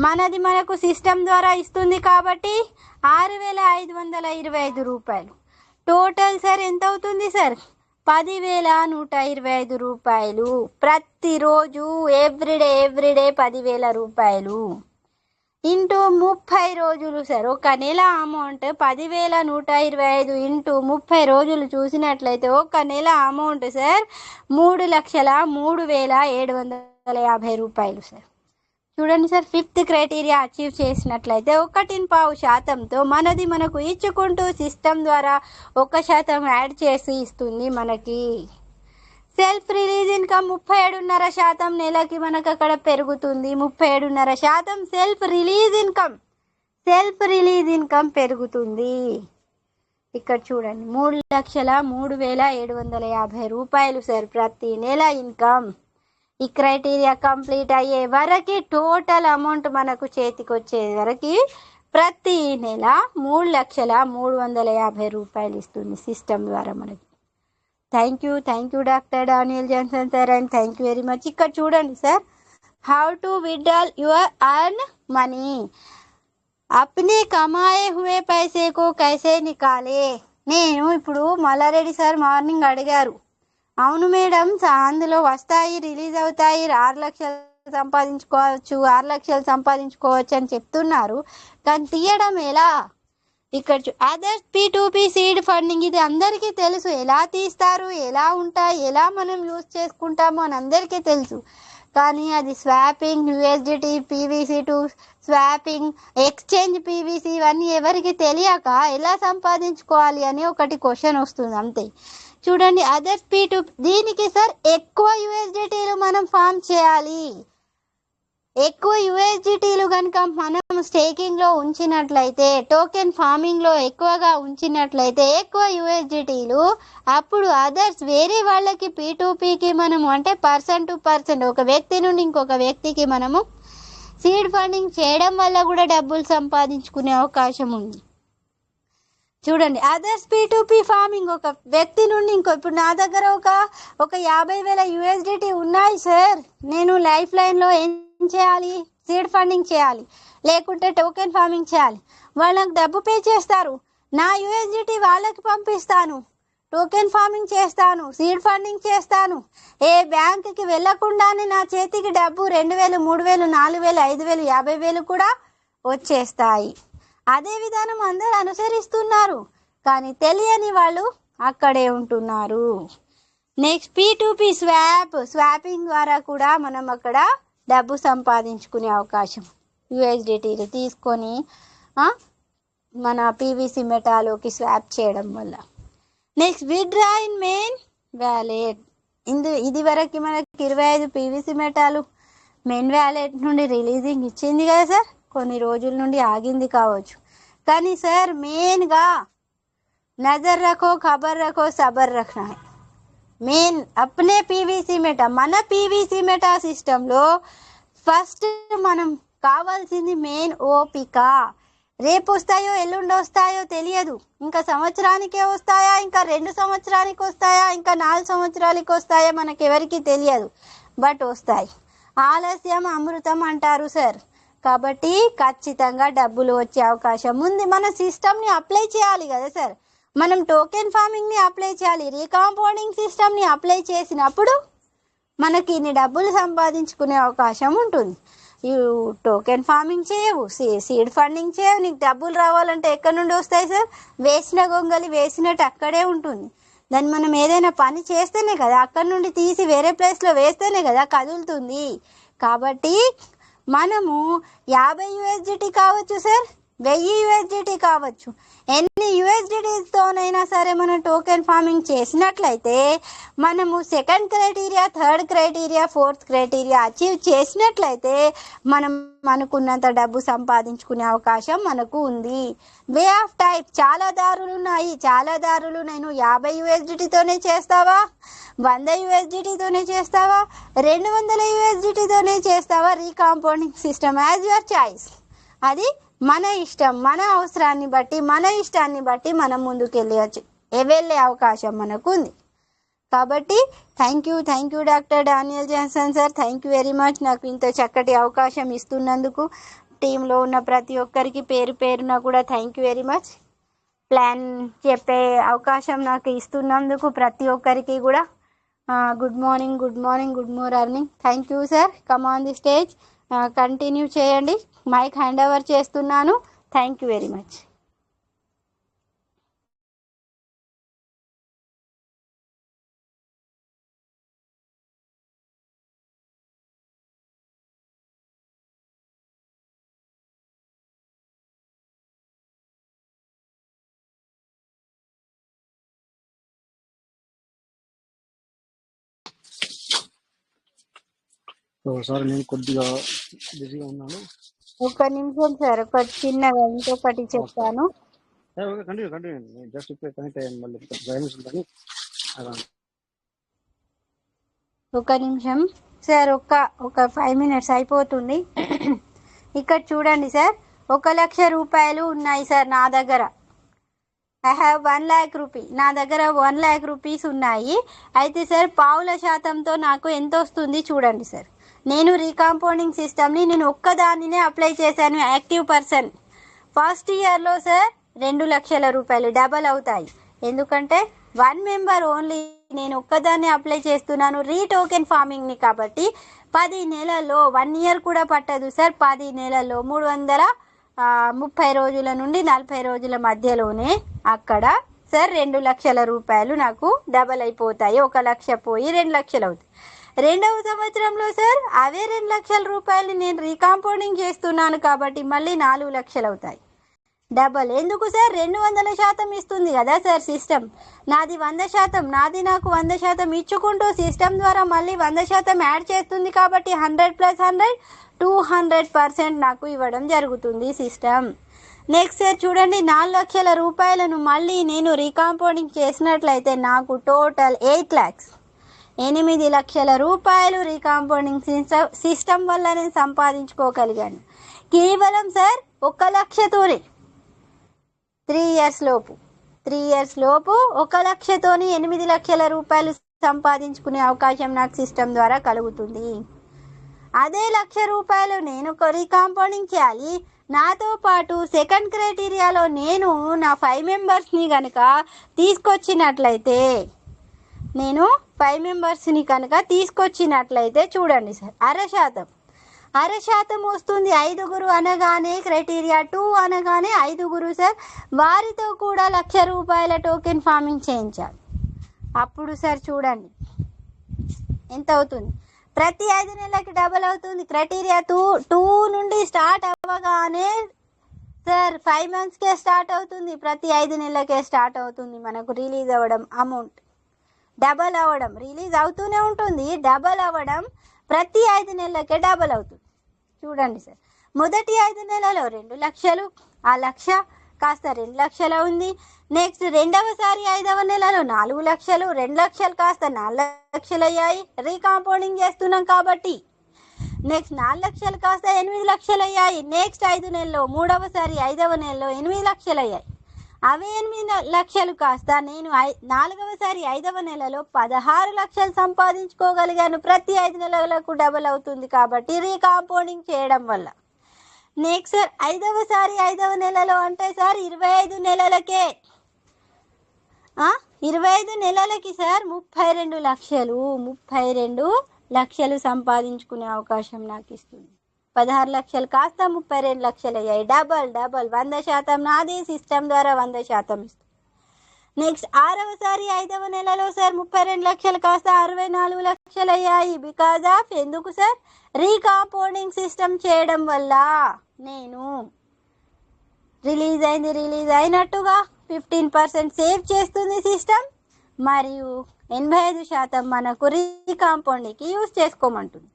మనది మనకు సిస్టమ్ ద్వారా ఇస్తుంది కాబట్టి 6,525 రూపాయలు. టోటల్ సార్ ఎంత అవుతుంది సార్ 10,125 రూపాయలు ప్రతిరోజు. ఎవ్రీడే 10,000 రూపాయలు ఇంటూ 30 రోజులు సార్. ఒక నెల అమౌంట్ 10,125 ఇంటూ 30 రోజులు చూసినట్లయితే ఒక నెల అమౌంట్ సార్ 3,03,750 రూపాయలు సార్. చూడండి సార్ 5th క్రైటీరియా అచీవ్ చేసినట్లయితే 1.5%తో మనది మనకు ఇచ్చుకుంటూ సిస్టమ్ ద్వారా 1% యాడ్ చేసి ఇస్తుంది మనకి. సెల్ఫ్ రిలీజ్ ఇన్కమ్ 37.5% నెలకి మనకు అక్కడ పెరుగుతుంది. 37.5% సెల్ఫ్ రిలీజ్ ఇన్కమ్ పెరుగుతుంది. ఇక్కడ చూడండి 3,03,750 రూపాయలు సార్ ప్రతి నెల ఇన్కమ్. ఈ క్రైటీరియా కంప్లీట్ అయ్యే వరకు టోటల్ అమౌంట్ మనకు చేతికి వచ్చే వరకు ప్రతి నెల 3,03,750 రూపాయలు ఇస్తుంది సిస్టమ్ ద్వారా మనకి. Thank you doctor Daniel Johnson sir and thank you very much. ఇక్కడ చూడండి sir how to withdrawal your earn money, అప్నే కమాయే హువే పైసే కో కైసే నికాలే. నేను ఇప్పుడు మల్లారెడ్డి సార్ మార్నింగ్ అడిగారు, అవును మేడం అందులో వస్తాయి రిలీజ్ అవుతాయి 6 లక్షలు సంపాదించుకోవచ్చు అని చెప్తున్నారు, కానీ తీయడం ఎలా? ఇక్కడ అదర్స్ P2P సీడ్ ఫండింగ్ ఇది అందరికీ తెలుసు, ఎలా తీస్తారు, ఎలా ఉంటాయి, ఎలా మనం యూజ్ చేసుకుంటామో అని అందరికీ తెలుసు. కానీ అది swapping, USDT PVC2 swapping, exchange PVC ఇవన్నీ ఎవరికి తెలియక ఎలా సంపాదించుకోవాలి అని ఒకటి క్వశ్చన్ వస్తుంది అంతే. చూడండి అదర్స్ P2P దీనికి సార్ ఎక్కువ USDTలు మనం ఫామ్ చేయాలి. ఎక్కువ USDTలు కనుక మనం స్టేకింగ్లో ఉంచినట్లయితే, టోకెన్ ఫార్మింగ్లో ఎక్కువగా ఉంచినట్లయితే ఎక్కువ USDTలు, అప్పుడు అదర్స్ వేరే వాళ్ళకి P2Pకి మనము అంటే పర్సన్ టు పర్సన్ ఒక వ్యక్తి నుండి ఇంకొక వ్యక్తికి మనము సీడ్ ఫండింగ్ చేయడం వల్ల కూడా డబ్బులు సంపాదించుకునే అవకాశం ఉంది. చూడండి అదర్స్ P2P ఫార్మింగ్ ఒక వ్యక్తి నుండి ఇంకో, ఇప్పుడు నా దగ్గర ఒక 50,000 USDT ఉన్నాయి సార్, నేను లైఫ్ లైన్లో ఏం చేయాలి, సీడ్ ఫండింగ్ చేయాలి లేకుంటే టోకెన్ ఫార్మింగ్ చేయాలి. వాళ్ళకి డబ్బు పే చేస్తారు, నా USDT వాళ్ళకి పంపిస్తాను, టోకెన్ ఫార్మింగ్ చేస్తాను, సీడ్ ఫండింగ్ చేస్తాను. ఏ బ్యాంకుకి వెళ్ళకుండానే నా చేతికి డబ్బు 2,000, 3,000, 4,000, 5,000, 50,000 కూడా వచ్చేస్తాయి. అదే విధానం అందరూ అనుసరిస్తున్నారు, కానీ తెలియని వాళ్ళు అక్కడే ఉంటున్నారు. నెక్స్ట్ P2P స్వాపింగ్ ద్వారా కూడా మనం అక్కడ డబ్బు సంపాదించుకునే అవకాశం, USDTలు తీసుకొని మన PVC మెటాలోకి స్వాప్ చేయడం వల్ల. Next withdraw in main wallet. ఇది వరకు మనకి 25 PVC మెటాలు మెయిన్ వ్యాలెట్ నుండి రిలీజింగ్ ఇచ్చింది కదా సార్, కొన్ని రోజుల నుండి ఆగింది కావచ్చు. కానీ సార్ మెయిన్గా నజర్ రఖో ఖబర్ రఖో సబర్ రఖనా హై. మెయిన్ అప్నే పీవీసీ మెటా, మన పీవీసీ మెటా సిస్టంలో ఫస్ట్ మనం కావాల్సింది మెయిన్ ఓపిక. రేపు వస్తాయో ఎల్లుండి వస్తాయో తెలియదు, ఇంకా సంవత్సరానికే వస్తాయా, ఇంకా 2 సంవత్సరానికి వస్తాయా, ఇంకా 4 సంవత్సరాలకి వస్తాయా, మనకి ఎవరికి తెలియదు, బట్ వస్తాయి. ఆలస్యం అమృతం అంటారు సార్. కాబట్టి ఖచ్చితంగా డబ్బులు వచ్చే అవకాశం ఉంది. మన సిస్టమ్ని అప్లై చేయాలి కదా సార్, మనం టోకెన్ ఫార్మింగ్ని అప్లై చేయాలి, రీకాంపౌండింగ్ సిస్టమ్ని అప్లై చేసినప్పుడు మనకి ఇన్ని డబ్బులు సంపాదించుకునే అవకాశం ఉంటుంది. టోకెన్ ఫార్మింగ్ చేయవు, సీడ్ ఫండింగ్ చేయవు, నీకు డబ్బులు రావాలంటే ఎక్కడి నుండి వస్తాయి సార్? వేసిన గొంగలి వేసినట్టు అక్కడే ఉంటుంది. దాన్ని మనం ఏదైనా పని చేస్తేనే కదా, అక్కడి నుండి తీసి వేరే ప్లేస్లో వేస్తేనే కదా కదులుతుంది. కాబట్టి మనము 50 USDT కావచ్చు సార్, 1000 USDT కావచ్చు, ఎన్ని USDTతోనైనా సరే మనం టోకెన్ ఫార్మింగ్ చేసినట్లయితే మనము 2nd criteria, 3rd criteria, 4th criteria achieve చేసినట్లయితే మనం అనుకున్నంత డబ్బు సంపాదించుకునే అవకాశం మనకు ఉంది. వే ఆఫ్ టైప్ చాలా దారులు ఉన్నాయి, చాలా దారులు. నేను 50 USDTతోనే చేస్తావా, 100 USDTతోనే చేస్తావా, 200 USDTతోనే చేస్తావా? రీకాంపౌండింగ్ సిస్టమ్ యాజ్ యువర్ చాయిస్. అది మన ఇష్టం, మన అవసరాన్ని బట్టి, మన ఇష్టాన్ని బట్టి మనం ముందుకు వెళ్ళే అవకాశం మనకు ఉంది. కాబట్టి thank you doctor Daniel Johnson sir, thank you very much. నాకు ఇంత చక్కటి అవకాశం ఇస్తున్నందుకు టీంలో ఉన్న ప్రతి ఒక్కరికి పేరు పేరున కూడా thank you very much. Plan చెప్పే అవకాశం నాకు ఇస్తున్నందుకు ప్రతి ఒక్కరికి కూడా good morning. Thank you sir. Come on the stage, continue చేయండి. మైక్ హ్యాండ్ ఓవర్ చేస్తున్నాను. Thank you very much. Sir నేను కొద్దిగా బిజీగా ఉన్నాను. ఒక్క నిమిషం సార్, ఒక చిన్నగా ఇంకొకటి చెప్తాను. కంటిన్యూ జస్ట్ ఇప్పుడు కనెక్ట్ అయ్యాను, మళ్ళీ సైలెన్స్ ఉందని. ఒక నిమిషం సార్, ఒక 5 minutes అయిపోతుంది. ఇక్కడ చూడండి సార్, 1 లక్ష రూపాయలు ఉన్నాయి సార్ నా దగ్గర. ఐ హ్యావ్ 1 lakh రూపీ, నా దగ్గర 1 lakh రూపీస్ ఉన్నాయి. అయితే సార్ 0.5%తో నాకు ఎంత వస్తుంది చూడండి సార్. నేను రీకాంపౌండింగ్ సిస్టమ్ని నేను ఒక్కదాన్నినే అప్లై చేశాను, యాక్టివ్ పర్సన్. ఫస్ట్ ఇయర్లో సార్ 2 లక్షల రూపాయలు డబల్ అవుతాయి. ఎందుకంటే 1 member ఓన్లీ, నేను ఒక్కదాన్ని అప్లై చేస్తున్నాను టోకెన్ ఫార్మింగ్ని. కాబట్టి 10 నెలల్లో, 1 year కూడా పట్టదు సార్, 10 నెలల్లో 330 రోజుల నుండి 40 రోజుల మధ్యలోనే అక్కడ సార్ 2 లక్షల రూపాయలు నాకు డబల్ అయిపోతాయి. 1 లక్ష పోయి 2 లక్షలు అవుతాయి. 2వ సంవత్సరంలో సార్ అవే 2 లక్షల రూపాయలు నేను రీకాంపౌండింగ్ చేస్తున్నాను కాబట్టి మళ్ళీ 4 లక్షలు అవుతాయి. డబల్ ఎందుకు సార్? 200% ఇస్తుంది కదా సార్ సిస్టమ్. నాది 100%, నాది నాకు 100% ఇచ్చుకుంటూ సిస్టమ్ ద్వారా మళ్ళీ 100% యాడ్ చేస్తుంది. కాబట్టి 100 + 100 200% నాకు ఇవ్వడం జరుగుతుంది సిస్టమ్. నెక్స్ట్ సార్ చూడండి, 4 లక్షల రూపాయలను మళ్ళీ నేను రీకాంపౌండింగ్ చేసినట్లయితే నాకు టోటల్ 8 lakhs, 8 లక్షల రూపాయలు రీకాంపౌండింగ్ సిస్టమ్ వల్ల నేను సంపాదించుకోగలిగాను. కేవలం సార్ 1 లక్షతోనే 3 years లోపు 1 లక్షతోని 8 లక్షల రూపాయలు సంపాదించుకునే అవకాశం నాకు సిస్టమ్ ద్వారా కలుగుతుంది. అదే 1 లక్ష రూపాయలు నేను రీకాంపౌండింగ్ చేయాలి. నాతో పాటు 2nd క్రైటీరియాలో నేను నా 5 membersని కనుక తీసుకొచ్చినట్లయితే, నేను 5 membersని కనుక తీసుకొచ్చినట్లయితే చూడండి సార్, 0.5% వస్తుంది. 5 అనగానే క్రైటీరియా 2 అనగానే 5 సార్, వారితో కూడా 1 లక్ష రూపాయల టోకెన్ ఫార్మింగ్ చేయించాలి. అప్పుడు సార్ చూడండి ఎంత అవుతుంది. ప్రతి 5 నెలలకి డబల్ అవుతుంది. క్రైటీరియా 2 నుండి స్టార్ట్ అవ్వగానే సార్ 5 monthsకే స్టార్ట్ అవుతుంది. ప్రతి 5 నెలలకే స్టార్ట్ అవుతుంది. మనకు రిలీజ్ అవ్వడం అమౌంట్ డబల్ అవ్వడం, రిలీజ్ అవుతూనే ఉంటుంది, డబల్ అవ్వడం ప్రతి 5 నెలలకే డబల్ అవుతుంది. చూడండి సార్, మొదటి 5 నెలలో 2 లక్షలు, ఆ లక్ష కాస్త 2 లక్షల ఉంది. నెక్స్ట్ రెండవసారి 5వ నెలలో 4 లక్షలు, 2 లక్షలు కాస్త 4 లక్షలు అయ్యాయి. రీకాంపౌండింగ్ చేస్తున్నాం కాబట్టి. నెక్స్ట్ 4 లక్షలు కాస్త 8 లక్షలు అయ్యాయి. నెక్స్ట్ 5 నెలలో మూడవసారి 5వ నెలలో 8 లక్షలు అయ్యాయి. అవే 8 లక్షలు కాస్త నేను 4వసారి 5వ నెలలో 16 లక్షలు సంపాదించుకోగలిగాను. ప్రతి 5 నెలలకు డబుల్ అవుతుంది కాబట్టి రీకాంపౌండింగ్ చేయడం వల్ల. నెక్స్ట్ సార్ 5వసారి 5వ నెలలో అంటే సార్ 25 నెలలకే 25 నెలలకి సార్ 32 లక్షలు సంపాదించుకునే అవకాశం నాకు ఇస్తుంది. 16 లక్షలు కాస్త 32 లక్షలు అయ్యాయి. డబల్ 100% నాది. సిస్టమ్ ద్వారా 100% ఇస్తుంది. నెక్స్ట్ 6వసారి 5వ నెలలో సార్ 32 లక్షలు కాస్త 64 లక్షలు అయ్యాయి. బికాజ్ ఆఫ్ ఎందుకు సార్? రీకాంపౌండింగ్ సిస్టమ్ చేయడం వల్ల. నేను రిలీజ్ అయినట్టుగా 15% సేవ్ చేస్తుంది సిస్టమ్, మరియు 85% మనకు రీకాంపౌండింగ్కి యూజ్ చేసుకోమంటుంది.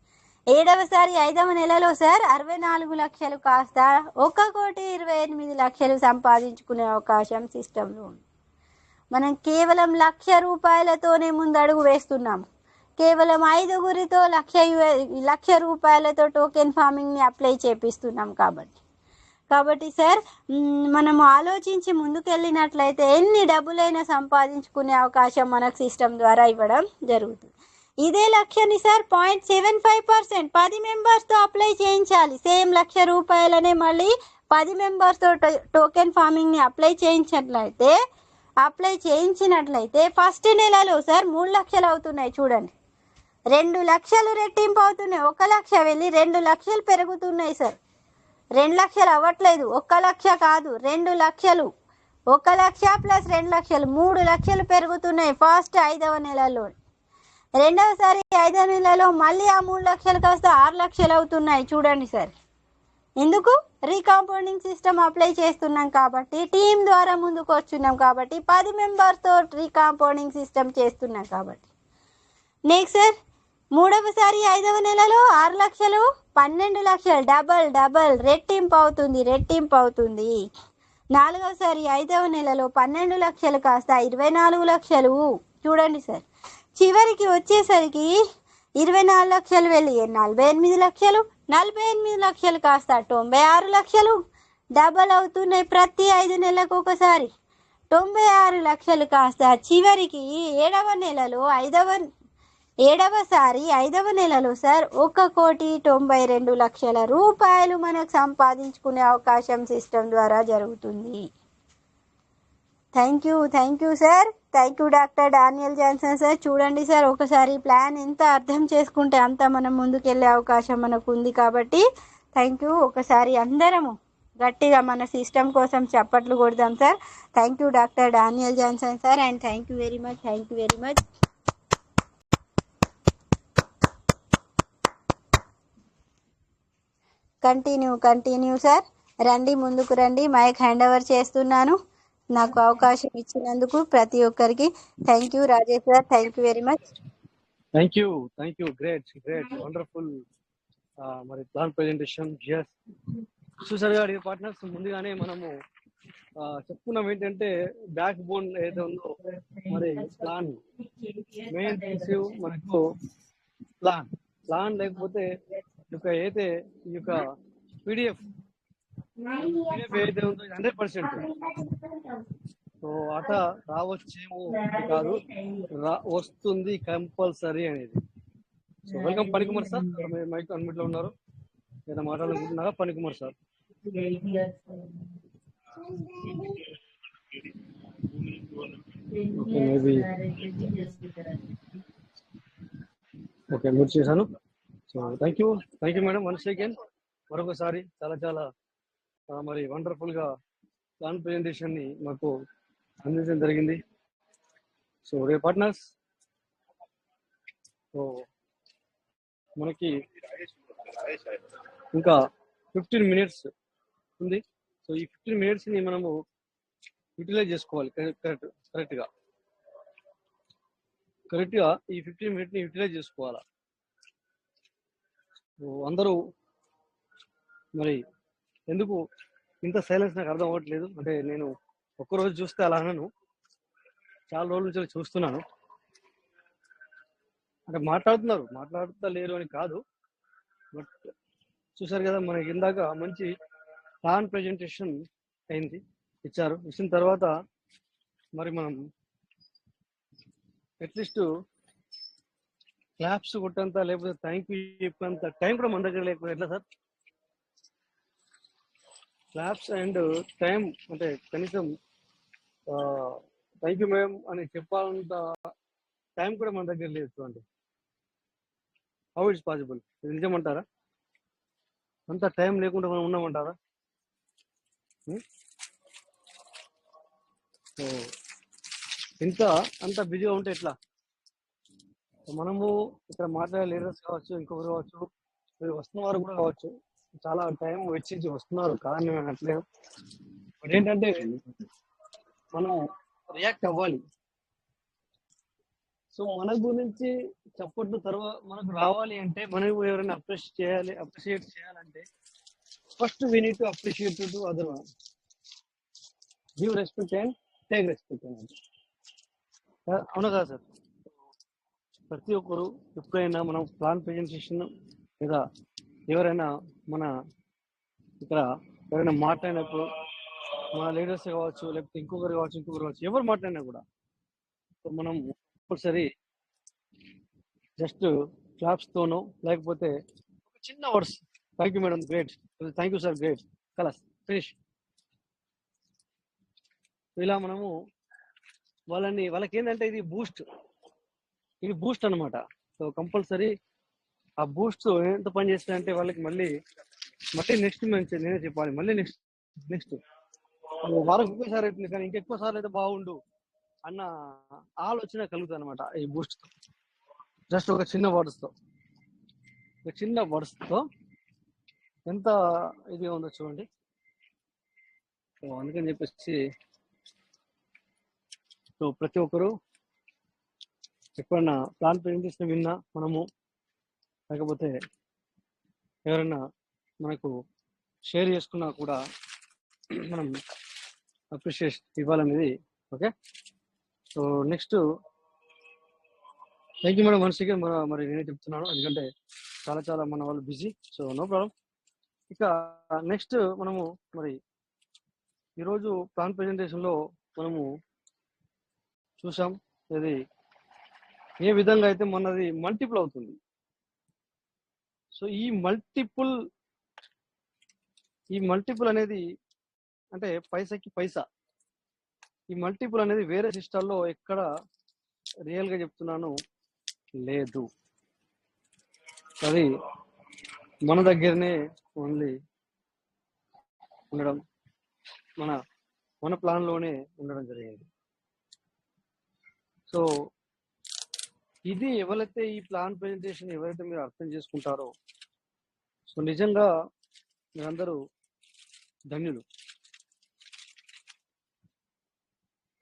7వసారి 5వ నెలలో సార్ 64 లక్షలు కాస్త 1,28,00,000 సంపాదించుకునే అవకాశం సిస్టంలో ఉంది. మనం కేవలం ₹1,00,000తోనే ముందు అడుగు వేస్తున్నాము. కేవలం 5గురితో ₹1,00,000 టోకెన్ ఫార్మింగ్ని అప్లై చేపిస్తున్నాం కాబట్టి సార్ మనము ఆలోచించి ముందుకెళ్ళినట్లయితే ఎన్ని డబ్బులైనా సంపాదించుకునే అవకాశం మనకు సిస్టమ్ ద్వారా ఇవ్వడం జరుగుతుంది. ఇదే లక్ష్యాన్ని సార్ 0.75% 10 మెంబర్స్తో అప్లై చేయించాలి. సేమ్ ₹1,00,000 మళ్ళీ 10 మెంబర్స్తో టోకెన్ ఫార్మింగ్ని అప్లై చేయించినట్లయితే ఫస్ట్ నెలలో సార్ 3 లక్షలు అవుతున్నాయి. చూడండి, 2 లక్షలు రెట్టింపు అవుతున్నాయి. 1 లక్ష వెళ్ళి 2 లక్షలు పెరుగుతున్నాయి సార్. 2 లక్షలు అవ్వట్లేదు, 1 లక్ష కాదు, 2 లక్షలు. 1 లక్ష ప్లస్ 2 లక్షలు 3 లక్షలు పెరుగుతున్నాయి ఫస్ట్ 5వ నెలలో. రెండవసారి 5వ నెలలో మళ్ళీ ఆ 3 లక్షలు కాస్త 6 లక్షలు అవుతున్నాయి. చూడండి సార్, ఎందుకు? రీకాంపౌండింగ్ సిస్టమ్ అప్లై చేస్తున్నాం కాబట్టి, టీం ద్వారా ముందుకు వస్తున్నాం కాబట్టి, 10 మెంబర్స్తో రీకాంపౌండింగ్ సిస్టమ్ చేస్తున్నాం కాబట్టి. నెక్స్ట్ సార్ మూడవసారి 5వ నెలలో 6 లక్షలు 12 లక్షలు డబల్ రెట్టింపు అవుతుంది. 4వసారి 5వ నెలలో 12 లక్షలు కాస్త 24 లక్షలు. చూడండి సార్, చివరికి వచ్చేసరికి 24 లక్షలు వెళ్ళి 48 లక్షలు, 48 లక్షలు కాస్త 96 లక్షలు డబల్ అవుతున్నాయి ప్రతి 5 నెలలకు ఒకసారి. 96 లక్షలు కాస్త చివరికి 7వసారి 5వ నెలలో సార్ 1,92,00,000 రూపాయలు మనకు సంపాదించుకునే అవకాశం సిస్టమ్ ద్వారా జరుగుతుంది. Thank you sir. Thank you doctor Daniel Johnson sir. చూడండి సార్, ఒకసారి ప్లాన్ ఎంత అర్థం చేసుకుంటే అంత మనం ముందుకెళ్ళే అవకాశం మనకు ఉంది కాబట్టి థ్యాంక్ యూ. ఒకసారి అందరము గట్టిగా మన సిస్టమ్ కోసం చప్పట్లు కొడదాం sir. Thank you doctor Daniel Johnson sir, and thank you very much. Continue sir. రండి, ముందుకు రండి. మైక్ హ్యాండ్ ఓవర్ చేస్తున్నాను. నాకు అవకాశం ఇచ్చినందుకు ప్రతి ఒక్కరికి thank you. Rajesh sir, thank you very much. Thank you great wonderful మరి ప్లాన్ ప్రెజెంటేషన్. చూసారుగా అడిగే పార్ట్నర్స్, ముందుగానే మనము చెప్పుకున్నాం ఏంటంటే బ్యాక్ బోన్ ఏదైతే ఉందో మరి ప్లాన్ మెయిన్ మనకు ప్లాన్ లేకపోతే ఏదైతే ఈ యొక్క పీడిఎఫ్ ఏదైతే ఉందో 100%. సో అట రావచ్చేమో కాదు, వస్తుంది కంపల్సరీ అనేది. So welcome Panikumar sir, mike unmute లో ఉన్నారు, ఏదైనా మాట్లాడాలనుకుంటున్నారా? పనికుమార్ సార్. ఓకే, మ్యూట్ చేశాను. So thank you madam. Once again మరొకసారి చాలా మరి వండర్ఫుల్ గా ప్లాన్ ప్రెజెంటేషన్ ని మాకు అందించడం జరిగింది. సో రే పార్ట్నర్స్, సో మనకి ఇంకా 15 మినిట్స్ ఉంది. సో ఈ 15 మినిట్స్ ని మనము యూటిలైజ్ చేసుకోవాలి కరెక్ట్ గా ఈ 15 మినిట్స్ ని యూటిలైజ్ చేసుకోవాలా. అందరూ మరి ఎందుకు ఇంత సైలెన్స్ నాకు అర్థం అవ్వట్లేదు. అంటే నేను ఒక్కరోజు చూస్తే అలా అనను, చాలా రోజుల నుంచి చూస్తున్నాను. అంటే మాట్లాడుతా లేరు అని కాదు, బట్ చూసారు కదా మనకి ఇందాక మంచి ప్లాన్ ప్రెజెంటేషన్ అయింది, ఇచ్చిన తర్వాత మరి మనం అట్లీస్ట్ క్లాప్స్ కొట్టంత లేకపోతే థ్యాంక్ యూ చెప్పేంత టైం కూడా మన దగ్గర లేకపోతే ఎట్లా సార్? క్లాప్స్ అండ్ టైం అంటే కనీసం థ్యాంక్ యూ మేడం అని చెప్పాలంత టైం కూడా మన దగ్గర లేదు. చూడండి, హౌ ఇట్స్ పాసిబుల్? ఇది నిజమంటారా? అంత టైం లేకుండా మనం ఉన్నామంటారా? సో ఇంకా అంత బిజీగా ఉంటే ఎట్లా? మనము ఇక్కడ మాట్లాడే లీడర్స్ కావచ్చు, ఇంకొకరు కావచ్చు, వస్తున్న వారు కూడా కావచ్చు, చాలా టైం వెచ్చించి వస్తున్నారు, కానీ నేను అట్లేదు. బట్ ఏంటంటే మనం రియాక్ట్ అవ్వాలి. సో మన గురించి చప్పట్లు తర్వాత మనకు రావాలి అంటే, మనం ఎవరైనా అప్రిషియేట్ చేయాలంటే first we need to appreciate to other one. Give respect and take respect అనేది. అవునా కదా సార్? ప్రతి ఒక్కరు ఎప్పుడైనా మనం ప్లాన్ ప్రెజెంటేషన్ లేదా ఎవరైనా మన ఇక్కడ ఎవరైనా మాట్లాడినప్పుడు, మన లీడర్స్ కావచ్చు, లేకపోతే ఇంకొకరు కావచ్చు, ఎవరు మాట్లాడినా కూడా మనం కంపల్సరీ జస్ట్ క్లాప్స్ తోనో లేకపోతే ఒక చిన్న words, thank you madam great, thank you sir great, కలాస్ ఫినిష్, ఇలా మనము వాళ్ళకి ఏంటంటే ఇది బూస్ట్ అనమాట. సో కంపల్సరీ ఆ బూస్ట్ ఎంత పని చేస్తాయంటే వాళ్ళకి మళ్ళీ నెక్స్ట్ మంచి నేనే చెప్పాలి, మళ్ళీ నెక్స్ట్ వారం ఒకేసారి అవుతుంది కానీ ఇంకెక్కువ సార్లు అయితే బాగుండు అన్న ఆలోచన కలుగుతుంది అనమాట ఈ బూస్ట్ తో. జస్ట్ ఒక చిన్న వర్డ్స్ తో ఎంత ఇది ఉందో చూడండి. సో అందుకని చెప్పేసి సో ప్రతి ఒక్కరు ఎప్పుడన్నా ప్లాన్ ప్రెజెంటేషన్ విన్నా మనము, లేకపోతే ఎవరైనా మనకు షేర్ చేసుకున్నా కూడా మనం అప్రిషియేషన్ ఇవ్వాలనేది. Okay, so next thank you madam మనిషిగా మరి నేనే చెప్తున్నాను, ఎందుకంటే చాలా మన వాళ్ళు బిజీ. So no problem. ఇక నెక్స్ట్ మనము మరి ఈరోజు ప్లాన్ ప్రెజెంటేషన్లో మనము చూసాం ఇది ఏ విధంగా అయితే మనది మల్టిపుల్ అవుతుంది. సో ఈ మల్టిపుల్ అనేది అంటే పైసాకి పైసా. ఈ మల్టిపుల్ అనేది వేరే సిస్టంలో ఎక్కడ రియల్ గా చెప్తున్నాను లేదు, అది మన దగ్గరనే ఓన్లీ ఉండడం, మన ప్లాన్ లోనే ఉండడం జరిగింది. సో ఇది ఎవరైతే ఈ ప్లాన్ ప్రెజెంటేషన్ ఎవరైతే మీరు అర్థం చేసుకుంటారో, సో నిజంగా మీరందరూ ధన్యులు.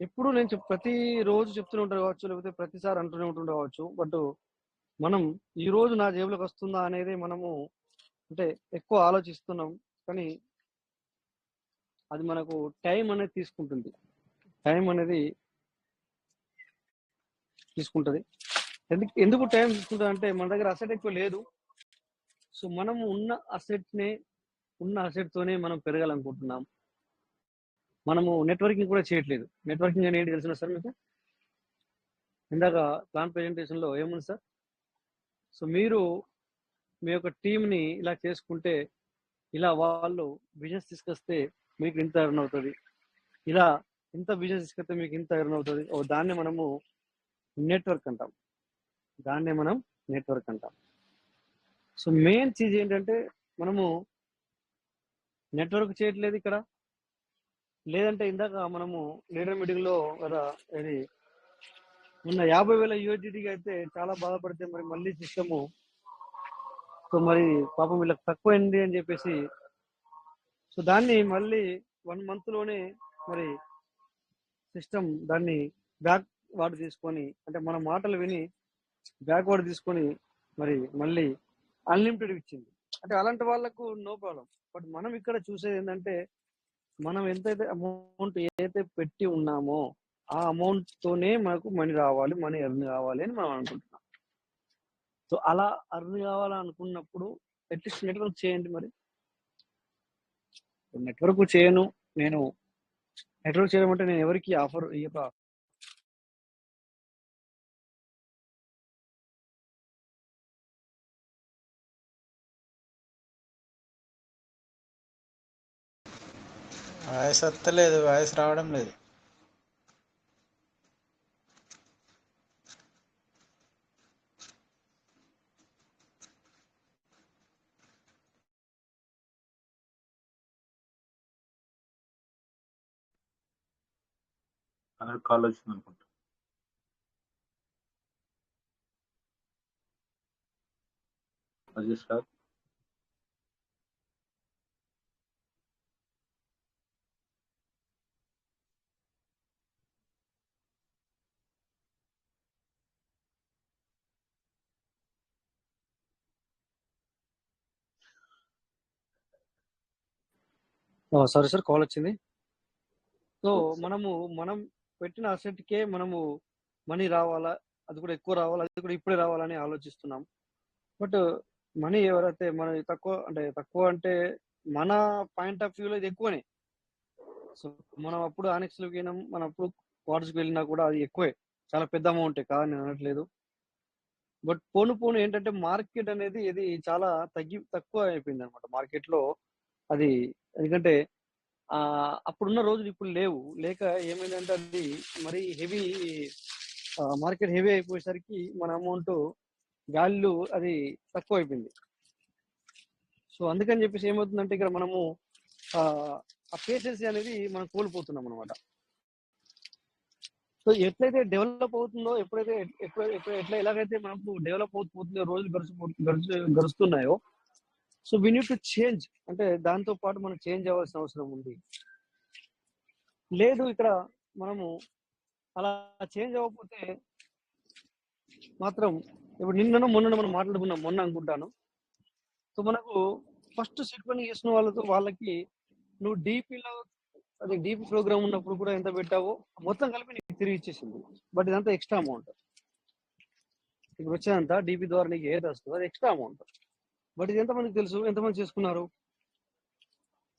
ఎప్పుడు నేను ప్రతిరోజు చెప్తూనే ఉంటారు కావచ్చు, లేకపోతే ప్రతిసారి అంటూనే ఉంటుండే కావచ్చు, బట్ మనం ఈ రోజు నా జేబులోకి వస్తుందా అనేది మనము అంటే ఎక్కువ ఆలోచిస్తున్నాం, కానీ అది మనకు టైం అనేది తీసుకుంటుంది. ఎందుకు టైం తీసుకుంటుంది అంటే మన దగ్గర అసెట్ ఎక్కువ లేదు. సో మనం ఉన్న అసెట్ తోనే మనం పెరగాలనుకుంటున్నాం. మనము నెట్వర్కింగ్ కూడా చేయట్లేదు. నెట్వర్కింగ్ అనేది ఏంటి తెలిసిన సార్ మీకు? ఇందాక ప్లాన్ ప్రెజెంటేషన్ లో ఏముంది సార్? సో మీరు మీ యొక్క టీంని ఇలా చేసుకుంటే, ఇలా వాళ్ళు బిజినెస్ తీసుకొస్తే మీకు ఇంత ఎర్న్ అవుతుంది, ఇలా ఇంత బిజినెస్ తీసుకొస్తే మీకు ఇంత ఎర్న్ అవుతుంది. దాన్నే మనము నెట్వర్క్ అంటాం. సో మెయిన్ చీజ్ ఏంటంటే మనము నెట్వర్క్ చేయట్లేదు ఇక్కడ. లేదంటే ఇందాక మనము లీడర్ మీటింగ్ లో కదా ఇది ఉన్న 50,000 USDTకి అయితే చాలా బాధపడితే మరి మళ్ళీ సిస్టము సో మరి పాపం వీళ్ళకి తక్కువైంది అని చెప్పేసి, సో దాన్ని మళ్ళీ 1 month లోనే మరి సిస్టమ్ దాన్ని బ్యాక్ వార్డ్ తీసుకొని, అంటే మన మాటలు విని బ్యాక్ వార్డ్ తీసుకొని మరి మళ్ళీ అన్లిమిటెడ్ ఇచ్చింది. అంటే అలాంటి వాళ్ళకు నో ప్రాబ్లం. బట్ మనం ఇక్కడ చూసేది ఏంటంటే మనం ఎంతైతే అమౌంట్ ఏదైతే పెట్టి ఉన్నామో ఆ అమౌంట్ తోనే మనకు మనీ రావాలి, మనీ ఎర్న్ కావాలి అని మనం అనుకుంటున్నాం. సో అలా ఎర్న్ కావాలనుకున్నప్పుడు అట్లీస్ట్ నెట్వర్క్ చేయండి. మరి నెట్వర్క్ చేయను నేను, నెట్వర్క్ చేయడం అంటే నేను ఎవరికి ఆఫర్ ఇయ్యక వాయిస్ వస్తలేదు, వాయిస్ రావడం లేదు. అనేది కాల్ వచ్చింది అనుకుంటా. Ajay sir sorry sir call వచ్చింది. సో మనం పెట్టిన అసెట్కే మనము మనీ రావాలా, అది కూడా ఎక్కువ రావాలా, అది కూడా ఇప్పుడే రావాలని ఆలోచిస్తున్నాం. బట్ మనీ ఎవరైతే మన తక్కువ అంటే మన పాయింట్ ఆఫ్ వ్యూలో ఇది ఎక్కువనే. సో మనం అప్పుడు ఆనెక్స్లోకి వెళ్ళినాం, మనం అప్పుడు క్వార్టర్స్కి వెళ్ళినా కూడా అది ఎక్కువే, చాలా పెద్ద అమౌంటే కాదని నేను అనట్లేదు. బట్ పోను ఏంటంటే మార్కెట్ అనేది ఇది చాలా తక్కువ అయిపోయింది అనమాట మార్కెట్లో. అది ఎందుకంటే అప్పుడున్న రోజులు ఇప్పుడు లేవు. లేక ఏమైందంటే అది మరి హెవీ మార్కెట్ హెవీ అయిపోయేసరికి మన అమౌంట్ వాల్యూ అది తక్కువ అయిపోయింది. సో అందుకని చెప్పేసి ఏమవుతుందంటే ఇక్కడ మనము ఆ పేషెన్సీ అనేది మనం కోల్పోతున్నాం అనమాట. సో ఎట్లయితే డెవలప్ అవుతుందో, ఎట్లా ఎలాగైతే మనకు డెవలప్ అవుతుందో, రోజులు గడుస్తున్నాయో, so we need to change. అంటే దాంతో పాటు మనం చేంజ్ అవ్వాల్సిన అవసరం ఉంది. లేదు ఇక్కడ మనము అలా చేంజ్ అవ్వకపోతే మాత్రం ఇప్పుడు మొన్న మనం మాట్లాడుకున్నాం, మొన్న అనుకుంటాను. సో మనకు ఫస్ట్ సెట్ పని చేసిన వాళ్ళకి నువ్వు డీపీ ప్రోగ్రామ్ ఉన్నప్పుడు కూడా ఎంత పెట్టావో మొత్తం కలిపి నీకు తిరిగి ఇచ్చేసింది. బట్ ఇదంతా ఎక్స్ట్రా అమౌంట్. ఇప్పుడు వచ్చేదంతా డీపీ ద్వారా నీకు ఏది వస్తుందో అది ఎక్స్ట్రా అమౌంట్. బట్ ఇది ఎంతమందికి తెలుసు, ఎంతమంది చేసుకున్నారు?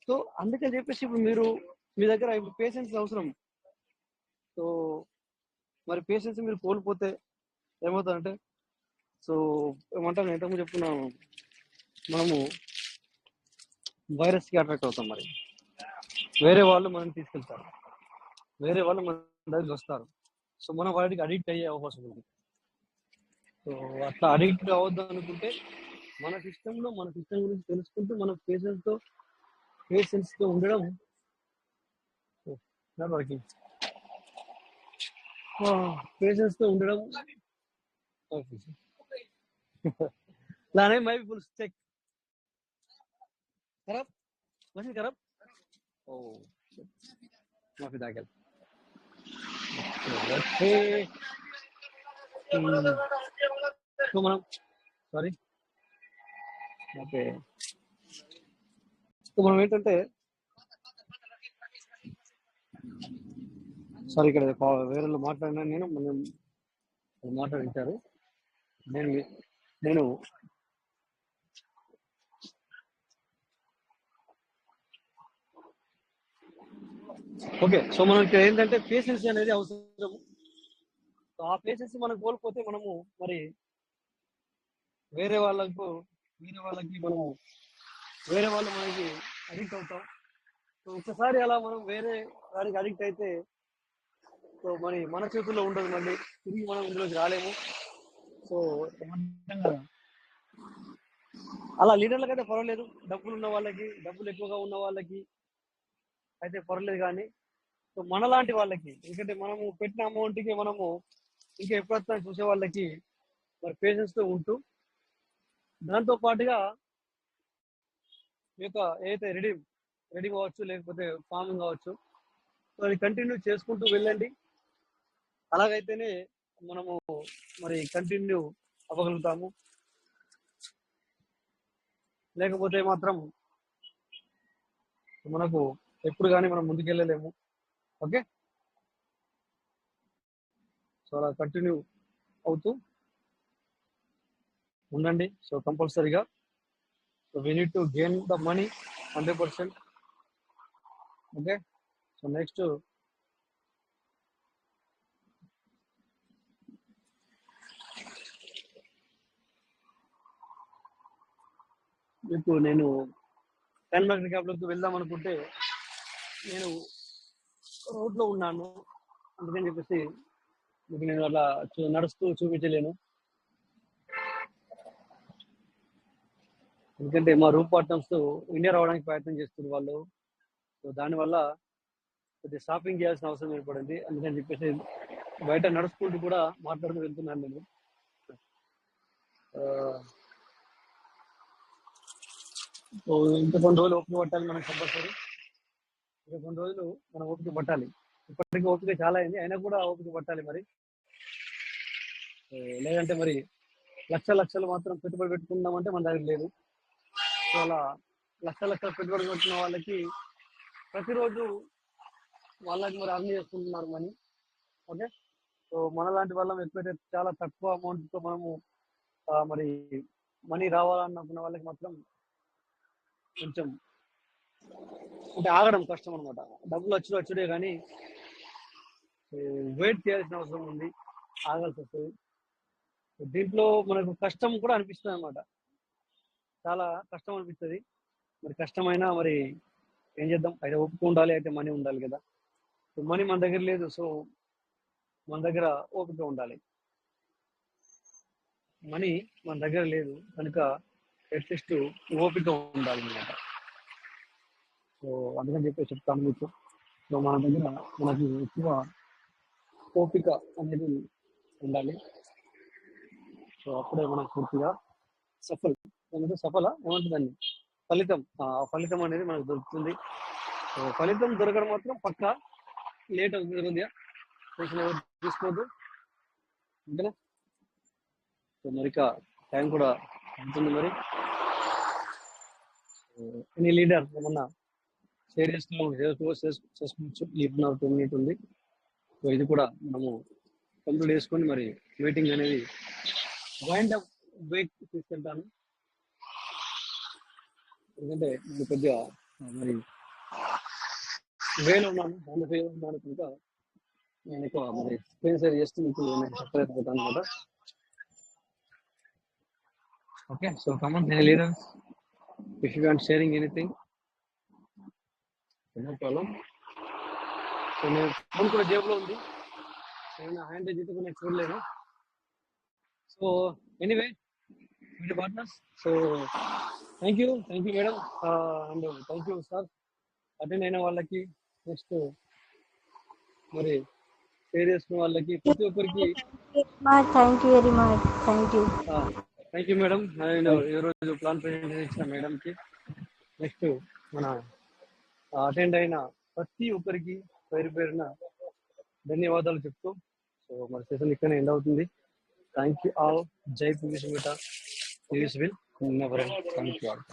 సో అందుకని చెప్పేసి ఇప్పుడు మీ దగ్గర ఇప్పుడు పేషెన్స్ అవసరం. సో మరి పేషెన్స్ మీరు కోల్పోతే ఏమవుతుందంటే, సో ఏమంటాను, ఎంతమంది చెప్తున్నాను, మనము వైరస్కి అట్రాక్ట్ అవుతాం. మరి వేరే వాళ్ళు మనం తీసుకెళ్తారు, వేరే వాళ్ళు మన దగ్గరికి వస్తారు. సో మనం వాటికి అడిక్ట్ అయ్యే అవకాశం ఉంది. సో అట్లా అడిక్ట్ అవ్వద్దు అనుకుంటే మన సిస్టమ్ గురించి తెలుసుకుంటూ మన పేషెన్స్తో ఉండడం, పేషెన్స్తో ఉండడం. लाने मैं भी फुल चेक खराब मशीन खराब ओ माफी दाखल तो మనం సారీ ఓకే. సో మనం ఏంటంటే సారీ ఇక్కడ వేరే మాట్లాడినా నేను మాట్లాడించారు. నేను ఓకే. సో మనకి ఏంటంటే పేషెన్స్ అనేది అవసరం. ఆ పేషెన్స్ మనం కోల్పోతే మనము మరి వేరే వాళ్ళు మనకి అడిక్ట్ అవుతాం. సో ఒకసారి అలా మనం వేరే వారికి అడిక్ట్ అయితే సో మరి మన చేతుల్లో ఉండదు, మళ్ళీ తిరిగి మనం ఇందులోకి రాలేము. సో అలా లీడర్లకు అయితే పర్వాలేదు, డబ్బులు ఎక్కువగా ఉన్న వాళ్ళకి అయితే పర్వాలేదు. కానీ సో మనలాంటి వాళ్ళకి, ఎందుకంటే మనము పెట్టిన అమౌంట్కి మనము ఇంకా ఎప్పుడైనా చూసే వాళ్ళకి మరి పేషెన్స్తో ఉంటూ దాంతో పాటుగా ఈ యొక్క ఏదైతే రెడీ కావచ్చు, లేకపోతే ఫార్మింగ్ కావచ్చు, సో అది కంటిన్యూ చేసుకుంటూ వెళ్ళండి. అలాగైతేనే మనము మరి కంటిన్యూ అవ్వగలుగుతాము. లేకపోతే మాత్రం మనకు ఎప్పుడు కానీ మనం ముందుకెళ్ళలేము. ఓకే, సో అలా కంటిన్యూ అవుతూ ఉండండి. సో కంపల్సరీగా so we need to gain the money 100%. Okay, so next మీకు నేను టైం మార్కెట్ క్యాప్లోకి వెళ్దాం అనుకుంటే నేను రోడ్లో ఉన్నాను, అందుకని చెప్పేసి మీకు నేను అలా నడుస్తూ చూపించలేను. ఎందుకంటే మా రూమ్ పార్ట్నర్స్ ఇండియా రావడానికి ప్రయత్నం చేస్తున్నారు వాళ్ళు. సో దానివల్ల కొద్దిగా షాపింగ్ చేయాల్సిన అవసరం ఏర్పడింది. అందుకని చెప్పేసి బయట నడుచుకుంటూ కూడా మాట్లాడుతూ వెళ్తున్నాను నేను. సో ఇంకా కొన్ని రోజులు ఓపిక పట్టాలి మనం కంపల్సరీ. ఇంకా కొన్ని రోజులు మనం ఓపిక పట్టాలి. ఇప్పటికీ ఓపిక చాలా అయింది, అయినా కూడా ఓపిక పట్టాలి మరి. లేదంటే మరి లక్షలు మాత్రం పెట్టుబడి పెట్టుకుందామంటే మన దగ్గర లేదు. సో అలా లక్షలు పెట్టుబడి పెట్టుకున్న వాళ్ళకి ప్రతిరోజు వాళ్ళకి మరి అర్న్ చేసుకుంటున్నారు మనీ. ఓకే, సో మనలాంటి వాళ్ళం ఎప్పుడైతే చాలా తక్కువ అమౌంట్తో మనము మరి మనీ రావాలనుకున్న వాళ్ళకి మాత్రం కొంచెం అంటే ఆగడం కష్టం అనమాట. డబ్బులు వచ్చుడే కానీ వెయిట్ చేయాల్సిన అవసరం ఉంది, ఆగాల్సి వస్తుంది. దీంట్లో మనకు కష్టం కూడా అనిపిస్తుంది అనమాట, చాలా కష్టం అనిపిస్తుంది. మరి కష్టమైనా మరి ఏం చేద్దాం, అయితే ఓపిక ఉండాలి, అయితే మనీ ఉండాలి కదా. సో మనీ మన దగ్గర లేదు, సో మన దగ్గర ఓపిక ఉండాలి. మనీ మన దగ్గర లేదు కనుక అట్లీస్ట్ ఓపిక ఉండాలి అన్నమాట. సో అందుకని చెప్పి చెప్తాను మీకు. సో మన దగ్గర మనకి ఎక్కువ ఓపిక అనేది ఉండాలి. సో అప్పుడే మనకు పూర్తిగా సఫల ఏమంటుందండి ఫలితం అనేది మనకు దొరుకుతుంది. సో ఫలితం దొరకడం మాత్రం పక్కా లేట్ అవుతుంది, టెన్షన్ ఎవరు తీసుకోవద్దు. అంతేనా? సో మరి టైం కూడా ఉంటుంది. మరి ఎనీ లీడర్ ఏమన్నా షేర్ చేసుకోవచ్చు. ఇప్పుడు 2 మినిట్ ఉంది. సో ఇది కూడా మనము కంప్లీట్ చేసుకొని మరి మీటింగ్ అనేది వైండ్ అప్ బ్రేక్ తీసుకెళ్తాను. ఎందుకంటే నేను కొద్దిగా మరి వేలో ఉన్నాను కనుక నేను ఎక్కువ మరి స్క్రీన్ షేర్ చేస్తూ మీకు చెప్పలేకపోతాను అనమాట. Okay, so common leaders, if you are sharing anything no problem. So నేను ఫోన్ కూడా జేబులో ఉంది, నేను హ్యాండ్ అయితే నేను చూడలేను. So anyway partners, so thank you madam and thank you sir. Attend అయిన వాళ్ళకి, నెక్స్ట్ మరి షేర్ చేసుకున్న వాళ్ళకి, ప్రతి ఒక్కరికి thank you very much. Thank you madam. నేను ఈరోజు ప్లాన్ ప్రెజెంటేషన్ ఇచ్చిన మేడంకి, నెక్స్ట్ మన అటెండ్ అయిన ప్రతి ఒక్కరికి పేరున ధన్యవాదాలు చెప్తూ సో మరి సెషన్ ఇక్కడనే ఎండ్ అవుతుంది. Thank you all. జై పీవీసీ మీట. PVC will never end. Thank you all.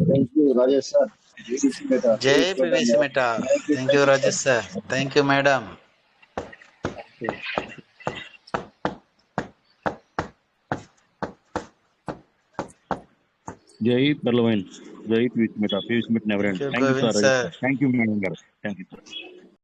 Thank you Rajesh sir. జై పీవీసీ మిట. Thank you Rajesh sir. Thank you madam. జై పర్లవైన్. జై పీవీసీ మీట. పీవీసీ మీట never end. Thank you sir. Thank you madam గారు. Thank you sir.